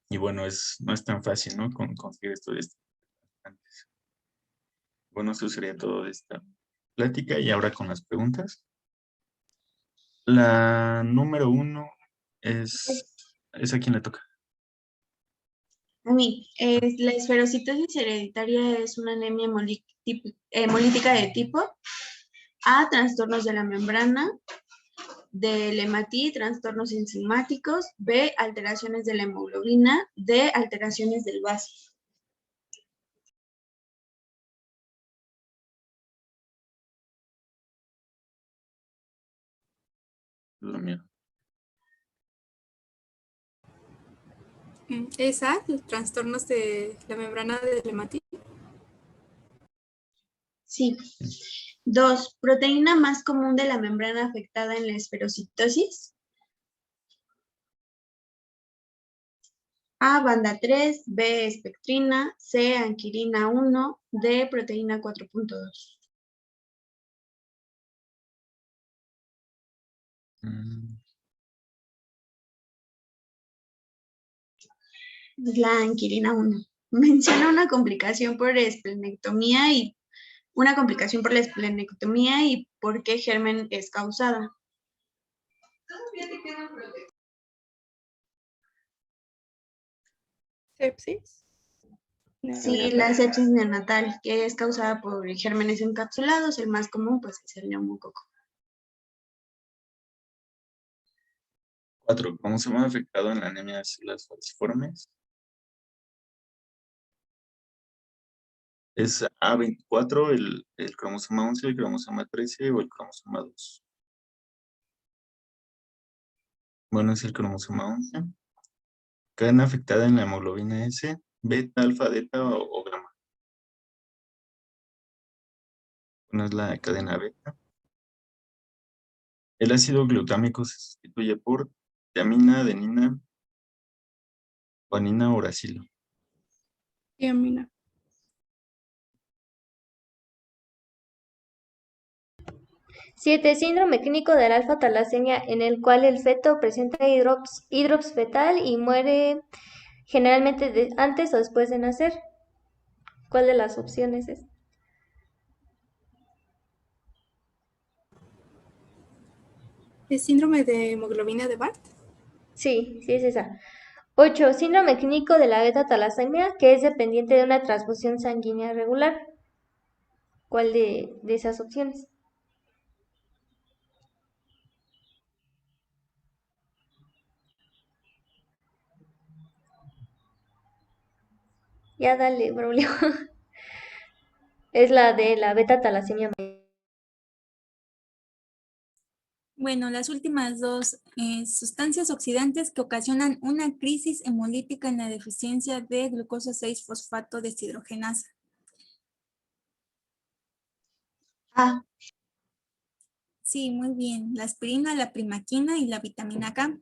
y bueno, no es tan fácil, ¿no? Conseguir esto de trasplantes. Bueno, eso sería todo de esta plática y ahora con las preguntas. La número 1 es a quien le toca. A mí, la esferocitosis hereditaria es una anemia hemolítica de tipo A, trastornos de la membrana, del hematí, trastornos enzimáticos, B, alteraciones de la hemoglobina, D, alteraciones del vaso. Lo mío. ¿Esa? ¿Los trastornos de la membrana del hematí? Sí. 2, proteína más común de la membrana afectada en la esferocitosis. A, banda 3, B, espectrina, C, anquilina 1, D, proteína 4.2. Es la anquilina 1. Menciona una complicación por esplenectomía y por qué germen es causada. ¿Sepsis? Sí, la sepsis neonatal, que es causada por gérmenes encapsulados. El más común, pues, es el neumococo. 4. ¿Cómo se llama afectado en la anemia de células falciformes? ¿Es A24, el cromosoma 11, el cromosoma 13 o el cromosoma 2? Bueno, es el cromosoma 11. Cadena afectada en la hemoglobina S, beta, alfa, delta o gamma. Bueno, es la cadena beta. El ácido glutámico se sustituye por tiamina, adenina, guanina o uracilo. Tiamina. 7. Síndrome clínico de la alfa-talasemia, en el cual el feto presenta hidrops fetal y muere generalmente antes o después de nacer. ¿Cuál de las opciones es? ¿Es síndrome de hemoglobina de Bart? Sí, es esa. 8. Síndrome clínico de la beta-talasemia, que es dependiente de una transfusión sanguínea regular. ¿Cuál de esas opciones? Ya dale, Braulio. Es la de la beta-talasemia. Bueno, las últimas dos, sustancias oxidantes que ocasionan una crisis hemolítica en la deficiencia de glucosa 6-fosfato deshidrogenasa. A. Sí, muy bien. La aspirina, la primaquina y la vitamina K.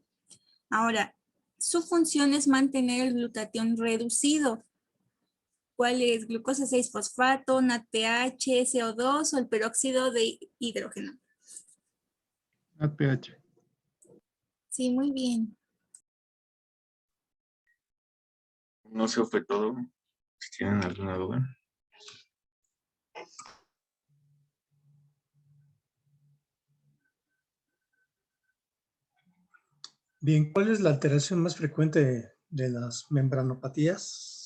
Ahora, su función es mantener el glutatión reducido. ¿Cuál es? Glucosa 6-fosfato, NADPH, CO2 o el peróxido de hidrógeno. NADPH. Sí, muy bien. No se fue todo. Si tienen alguna duda. Bien, ¿cuál es la alteración más frecuente de las membranopatías?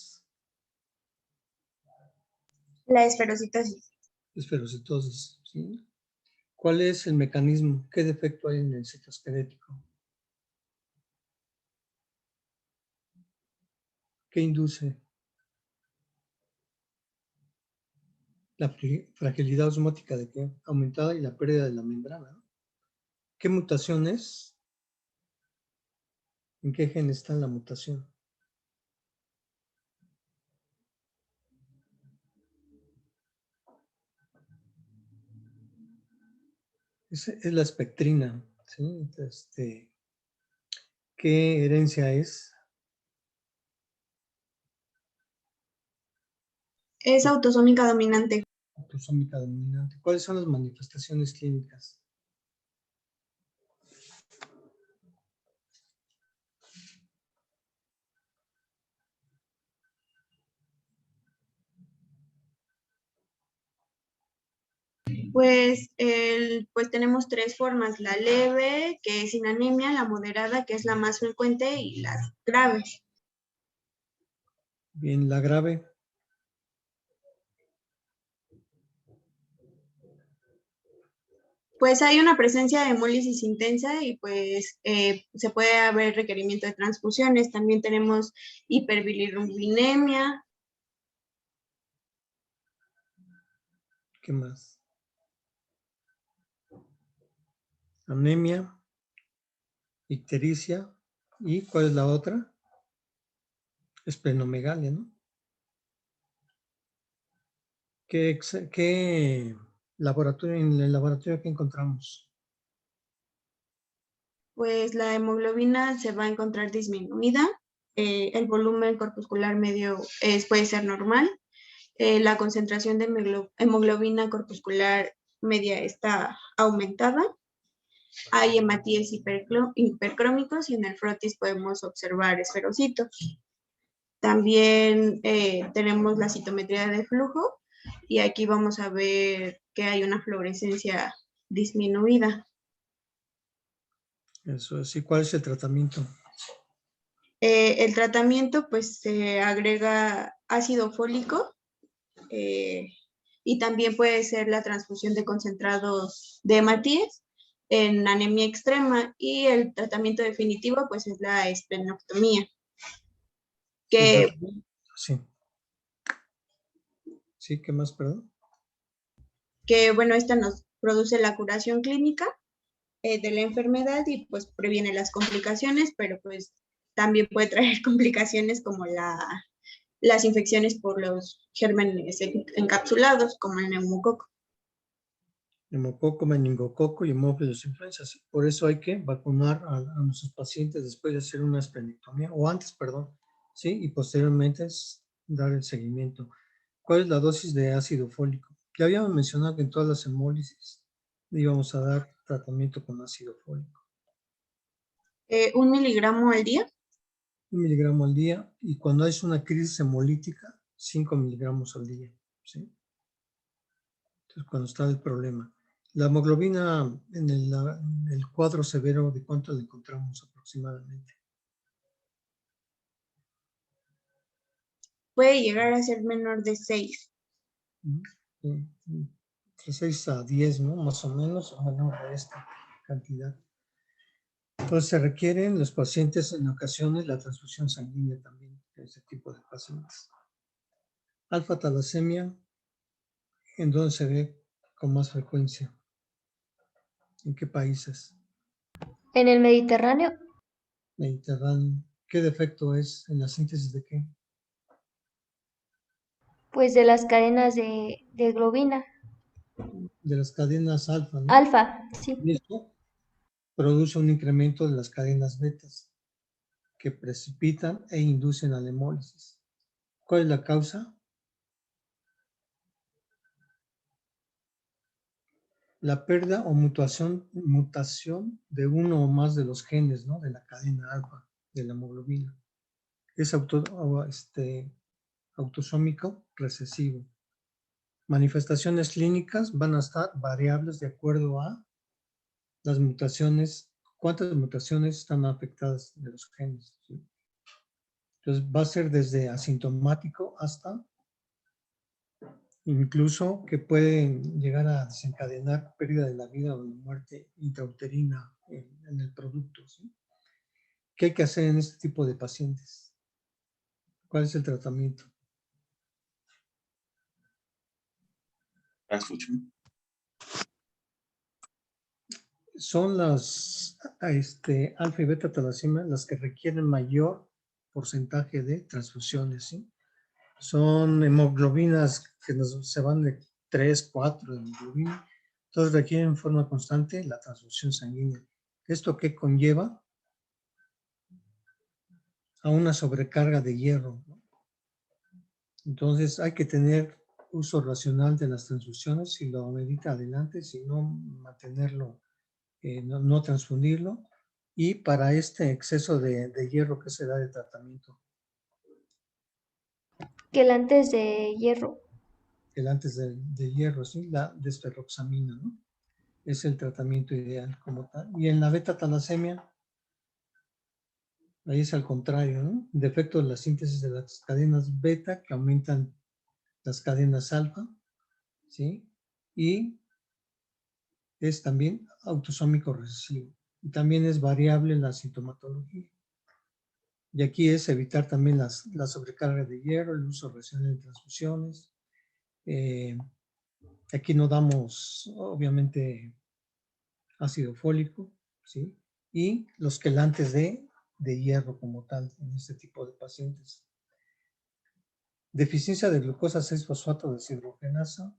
La esferocitosis. Esferocitosis, ¿sí? ¿Cuál es el mecanismo? ¿Qué defecto hay en el citoesquelético? ¿Qué induce? La fragilidad osmótica de qué? Aumentada y la pérdida de la membrana, ¿no? ¿Qué mutación es? ¿En qué gen está la mutación? Es la espectrina, ¿sí? ¿Qué herencia es? Es autosómica dominante. Autosómica dominante. ¿Cuáles son las manifestaciones clínicas? Pues tenemos tres formas: la leve, que es sin anemia; la moderada, que es la más frecuente; y la grave. Bien, la grave. Pues hay una presencia de hemólisis intensa y pues se puede haber requerimiento de transfusiones. También tenemos hiperbilirubinemia. ¿Qué más? Anemia, ictericia. ¿Y cuál es la otra? Esplenomegalia, ¿no? ¿Qué laboratorio, en el laboratorio que encontramos? Pues la hemoglobina se va a encontrar disminuida. El volumen corpuscular medio puede ser normal. La concentración de hemoglobina corpuscular media está aumentada. Hay hematíes hipercrómicos y en el frotis podemos observar esferocitos. También tenemos la citometría de flujo y aquí vamos a ver que hay una fluorescencia disminuida. Eso es. ¿Y cuál es el tratamiento? El tratamiento, pues se agrega ácido fólico y también puede ser la transfusión de concentrados de hematíes en anemia extrema, y el tratamiento definitivo pues es la esplenectomía. Que, Sí. Sí, ¿qué más, perdón? bueno, esta nos produce la curación clínica de la enfermedad y pues previene las complicaciones, pero pues también puede traer complicaciones como las infecciones por los gérmenes encapsulados, como el neumococo. Neumococo, meningococo y hemófilos influenzas. Por eso hay que vacunar a nuestros pacientes después de hacer una esplenectomía, o antes, perdón, ¿sí? Y posteriormente es dar el seguimiento. ¿Cuál es la dosis de ácido fólico? Ya habíamos mencionado que en todas las hemólisis íbamos a dar tratamiento con ácido fólico. 1 miligramo al día. 1 miligramo al día, y cuando es una crisis hemolítica, 5 miligramos al día, ¿sí? Entonces, cuando está el problema. La hemoglobina en el cuadro severo, ¿de cuánto la encontramos aproximadamente? Puede llegar a ser menor de 6. De 6 a 10, ¿no? Más o menos, o menor de esta cantidad. Entonces, se requieren en los pacientes en ocasiones la transfusión sanguínea también, de ese tipo de pacientes. Alfa talasemia, ¿en dónde se ve con más frecuencia? ¿En qué países? En el Mediterráneo, Mediterráneo. ¿Qué defecto es en la síntesis de qué? pues de las cadenas de globina. De las cadenas alfa, ¿no? Alfa, sí. Y esto produce un incremento de las cadenas betas que precipitan e inducen a la hemólisis. ¿Cuál es la causa? La pérdida o mutación de uno o más de los genes, ¿no? De la cadena alfa de la hemoglobina. Es autosómico recesivo. Manifestaciones clínicas van a estar variables de acuerdo a las mutaciones, cuántas mutaciones están afectadas de los genes, ¿sí? Entonces va a ser desde asintomático hasta incluso que pueden llegar a desencadenar pérdida de la vida o muerte intrauterina en el producto, ¿sí? ¿Qué hay que hacer en este tipo de pacientes? ¿Cuál es el tratamiento? Transfusión. Son las alfa y beta talasemia las que requieren mayor porcentaje de transfusiones, ¿sí? Son hemoglobinas que se van de 3, 4 de hemoglobina, entonces requieren en forma constante la transfusión sanguínea. ¿Esto qué conlleva? A una sobrecarga de hierro, ¿no? Entonces hay que tener uso racional de las transfusiones, si lo medita adelante, si no mantenerlo, no transfundirlo, y para este exceso de hierro que se da de tratamiento, Quelantes de hierro. el antes de hierro, ¿sí? La desferroxamina, ¿no? Es el tratamiento ideal como tal. Y en la beta talasemia, ahí es al contrario, ¿no? Defecto de la síntesis de las cadenas beta que aumentan las cadenas alfa, ¿sí? Y es también autosómico recesivo. Y también es variable la sintomatología. Y aquí es evitar también la sobrecarga de hierro, el uso racional de transfusiones. Aquí no damos, obviamente, ácido fólico, ¿sí? Y los quelantes de hierro como tal en este tipo de pacientes. Deficiencia de glucosa 6-fosfato deshidrogenasa,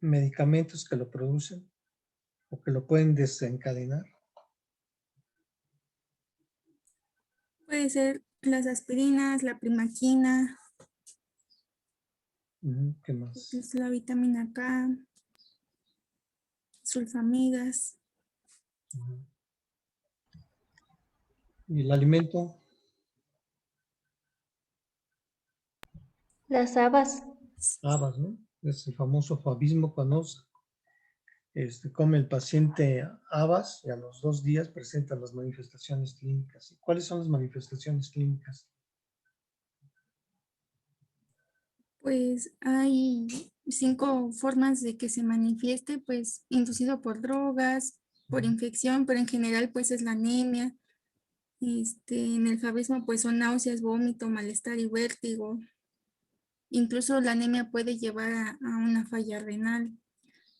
medicamentos que lo producen o que lo pueden desencadenar. Puede ser las aspirinas, la primaquina, ¿Qué más? es la vitamina K, sulfamidas. Y el alimento, Las habas. habas, ¿no? Es el famoso fabismo cuando come el paciente habas y a los 2 días presenta las manifestaciones clínicas. ¿Y cuáles son las manifestaciones clínicas? Pues hay 5 formas de que se manifieste, pues inducido por drogas, por infección, pero en general pues es la anemia. En el favismo pues son náuseas, vómito, malestar y vértigo. Incluso la anemia puede llevar a una falla renal.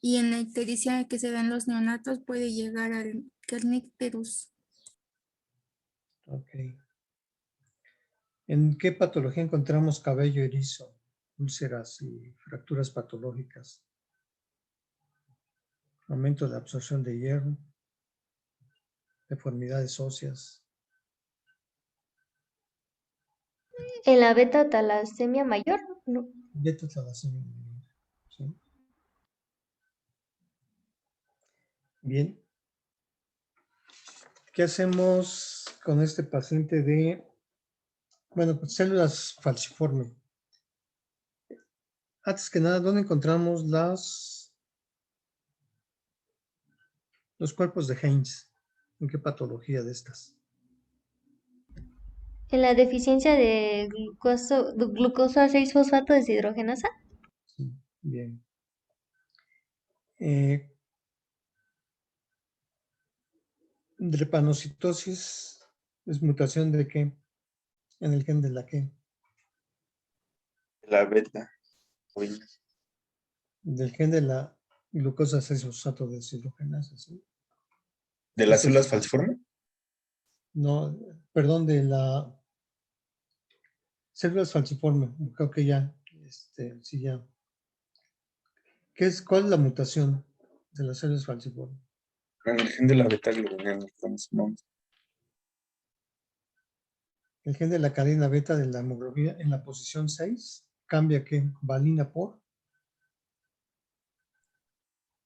Y en la ictericia que se da en los neonatos puede llegar al kernicterus. Ok. ¿En qué patología encontramos cabello erizo, úlceras y fracturas patológicas? Aumento de absorción de hierro, deformidades óseas. En la beta talasemia mayor, no. Beta talasemia. ¿Sí? Bien. ¿Qué hacemos con este paciente de, bueno, pues células falciformes? Antes que nada, ¿dónde encontramos los cuerpos de Heinz? ¿En qué patología de estas? En la deficiencia de glucosa 6-fosfato deshidrogenasa. Sí, bien. Drepanocitosis es mutación de qué? En el gen de la qué? La beta. Oye, Del gen de la glucosa 6-fosfato deshidrogenasa, ¿sí? ¿de las Ese es, células falciformes? no, perdón, de la células falciforme, creo que ya, sí, ya. ¿Cuál es la mutación de las células falciformes? En el gen de la beta globina en el cromosoma 11. El gen de la cadena beta de la hemoglobina en la posición 6 cambia ¿qué? Valina por,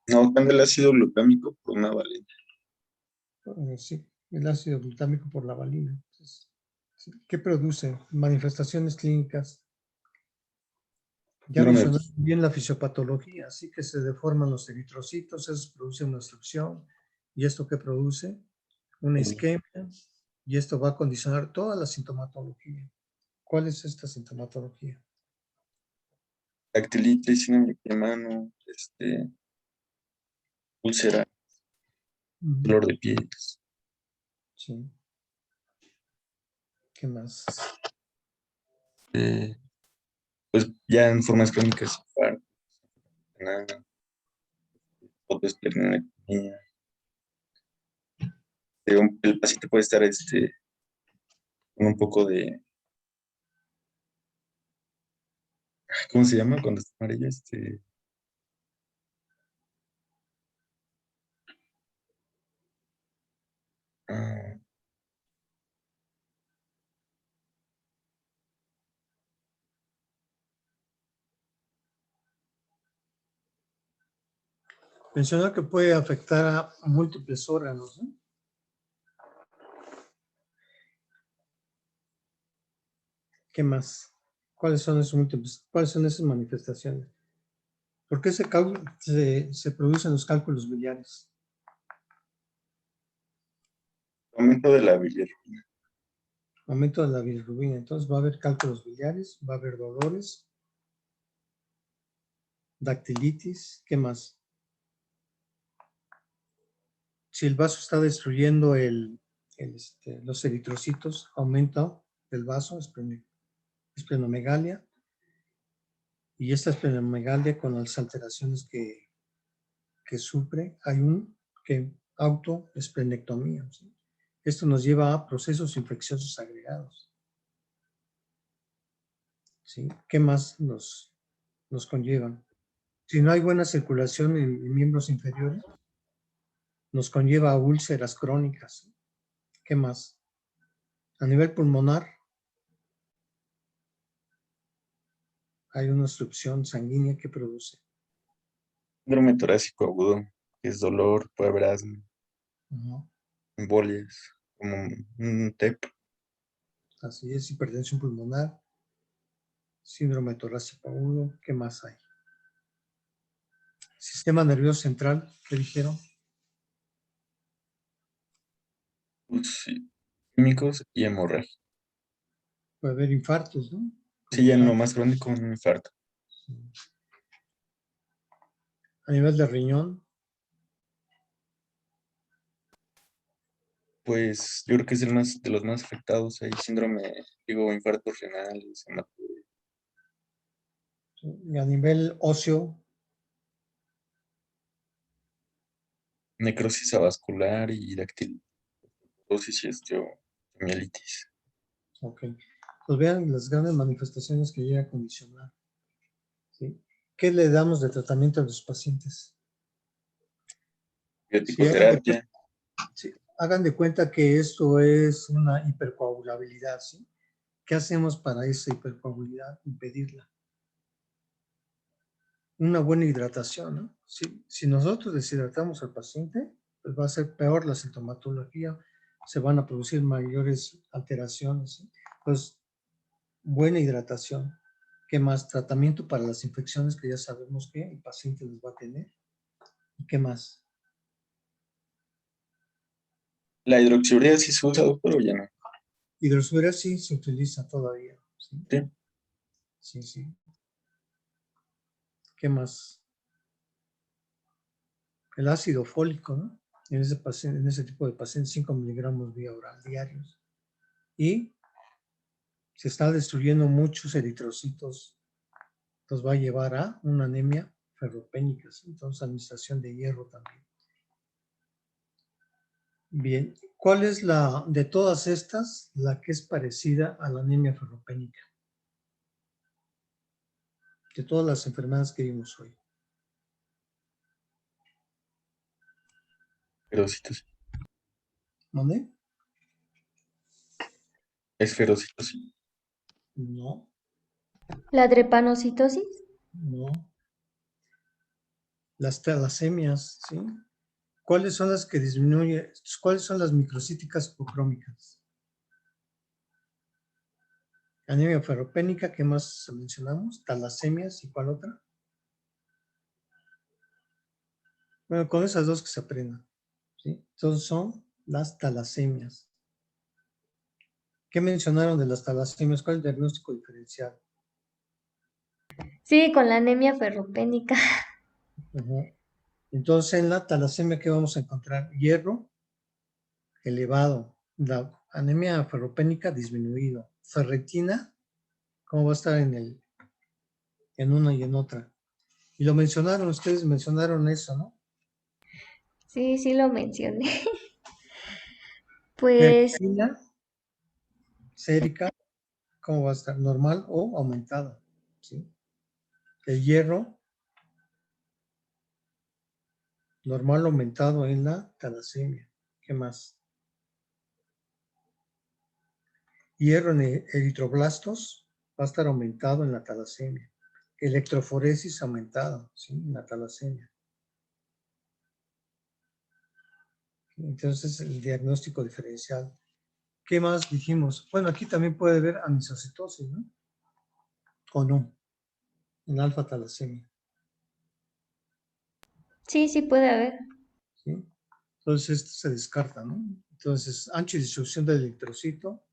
No, cambia el ácido glucámico por una valina. sí, el ácido glutámico por la valina. Entonces, sí, ¿qué produce? Manifestaciones clínicas. Ya Síndrome mencioné bien la fisiopatología, así que se deforman los eritrocitos, eso produce una obstrucción. ¿Y esto qué produce? Una isquemia. Y esto va a condicionar toda la sintomatología. ¿Cuál es esta sintomatología? dactilitis, síndrome de mano, úlcera, Ujú. dolor de pies. Sí. ¿Qué más? Pues ya en formas crónicas, infarto, nada, hipoesplenectomía. El paciente puede estar con un poco de, ¿cómo se llama cuando está amarillo? Ah, Menciona que puede afectar a múltiples órganos, ¿no? ¿Qué más? ¿Cuáles son esos múltiples? ¿Cuáles son esas manifestaciones? ¿Por qué se producen los cálculos biliares? aumento de la bilirrubina. Aumento de la bilirrubina. Entonces va a haber cálculos biliares, va a haber dolores, dactilitis. ¿Qué más? Si el vaso está destruyendo los eritrocitos, aumenta el vaso, esplenomegalia. Y esta esplenomegalia con las alteraciones que sufre, hay autoesplenectomía, ¿sí? Esto nos lleva a procesos infecciosos agregados, ¿sí? ¿Qué más nos conllevan? Si no hay buena circulación en miembros inferiores, nos conlleva a úlceras crónicas. ¿Qué más? A nivel pulmonar, hay una obstrucción sanguínea que produce. Síndrome torácico agudo, que es dolor, puede haber asma, Ujú. embolias, como un TEP. Así es, hipertensión pulmonar, síndrome torácico agudo. ¿Qué más hay? Sistema nervioso central, ¿qué dijeron? Sí, químicos y hemorragia. Puede haber infartos, ¿no? Sí, ya en lo más crónico, un infarto. Sí. A nivel de riñón, Pues yo creo que es de los más afectados. Hay infartos renales, hematuria. ¿sí? Y a nivel óseo, Necrosis avascular y dactilosis y osteomielitis. ok. Pues vean las grandes manifestaciones que llega a condicionar, ¿sí? ¿Qué le damos de tratamiento a los pacientes? Sí, Bioticoterapia, sí, hagan de cuenta que esto es una hipercoagulabilidad, ¿sí? ¿Qué hacemos para esa hipercoagulabilidad? Impedirla. Una buena hidratación, ¿no? Si nosotros deshidratamos al paciente, pues va a ser peor la sintomatología, se van a producir mayores alteraciones, ¿sí? Pues buena hidratación. ¿Qué más? Tratamiento para las infecciones que ya sabemos que el paciente les va a tener. ¿Y qué más? la hidroxiurea sí se usa, pero ya no. Hidrosuera sí se utiliza todavía, ¿sí? Sí. Sí, sí. ¿Qué más? El ácido fólico, ¿no? En ese tipo de pacientes, 5 miligramos vía oral diarios. Y se está destruyendo muchos eritrocitos, nos va a llevar a una anemia ferropénica, ¿sí? Entonces administración de hierro también. Bien, ¿cuál es de todas estas, la que es parecida a la anemia ferropénica? De todas las enfermedades que vimos hoy. Esferocitosis. ¿Dónde? Esferocitosis. No, La drepanocitosis. no. Las talasemias, ¿sí? ¿Cuáles son las que disminuyen? ¿Cuáles son las microcíticas hipocrómicas? Anemia ferropénica, ¿qué más mencionamos? Talasemias, ¿y cuál otra? Bueno, con esas dos que se aprendan, ¿sí? Entonces son las talasemias. ¿Qué mencionaron de las talasemias? ¿Cuál es el diagnóstico diferencial? Sí, con la anemia ferropénica. Ujú. Entonces, en la talasemia, ¿qué vamos a encontrar? Hierro elevado, la anemia ferropénica disminuido, ferritina, ¿cómo va a estar en una y en otra? Y lo mencionaron, ustedes mencionaron eso, ¿no? Sí, sí lo mencioné. Pues Ferritina sérica, ¿cómo va a estar? Normal o aumentada, ¿sí? El hierro, normal o aumentado en la talasemia. ¿Qué más? Hierro en eritroblastos va a estar aumentado en la talasemia. Electroforesis aumentada, ¿sí? En la talasemia. Entonces, el diagnóstico diferencial. ¿Qué más dijimos? Bueno, aquí también puede haber anisocitosis, ¿no? O no, en alfa talasemia, sí, sí puede haber. ¿sí? Entonces, esto se descarta, ¿no? Entonces, ancha distribución del electrocito,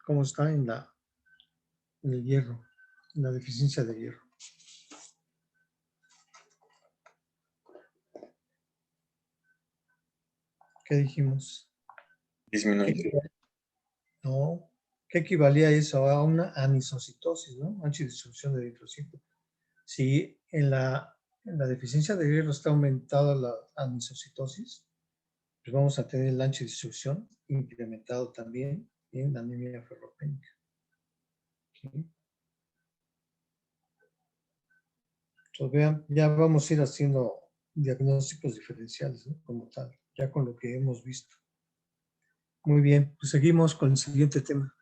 ¿cómo está en el hierro, en la deficiencia de hierro? ¿Qué dijimos? Disminuye. No, ¿qué equivalía a eso? A una anisocitosis, ¿no? Ancha distribución del eritrocito. Si en la deficiencia de hierro está aumentada la anisocitosis, pues vamos a tener el ancho de distribución incrementado también en la anemia ferropénica. ¿Sí? Entonces, vean, ya vamos a ir haciendo diagnósticos diferenciales, ¿no? Como tal, ya con lo que hemos visto. Muy bien, pues seguimos con el siguiente tema.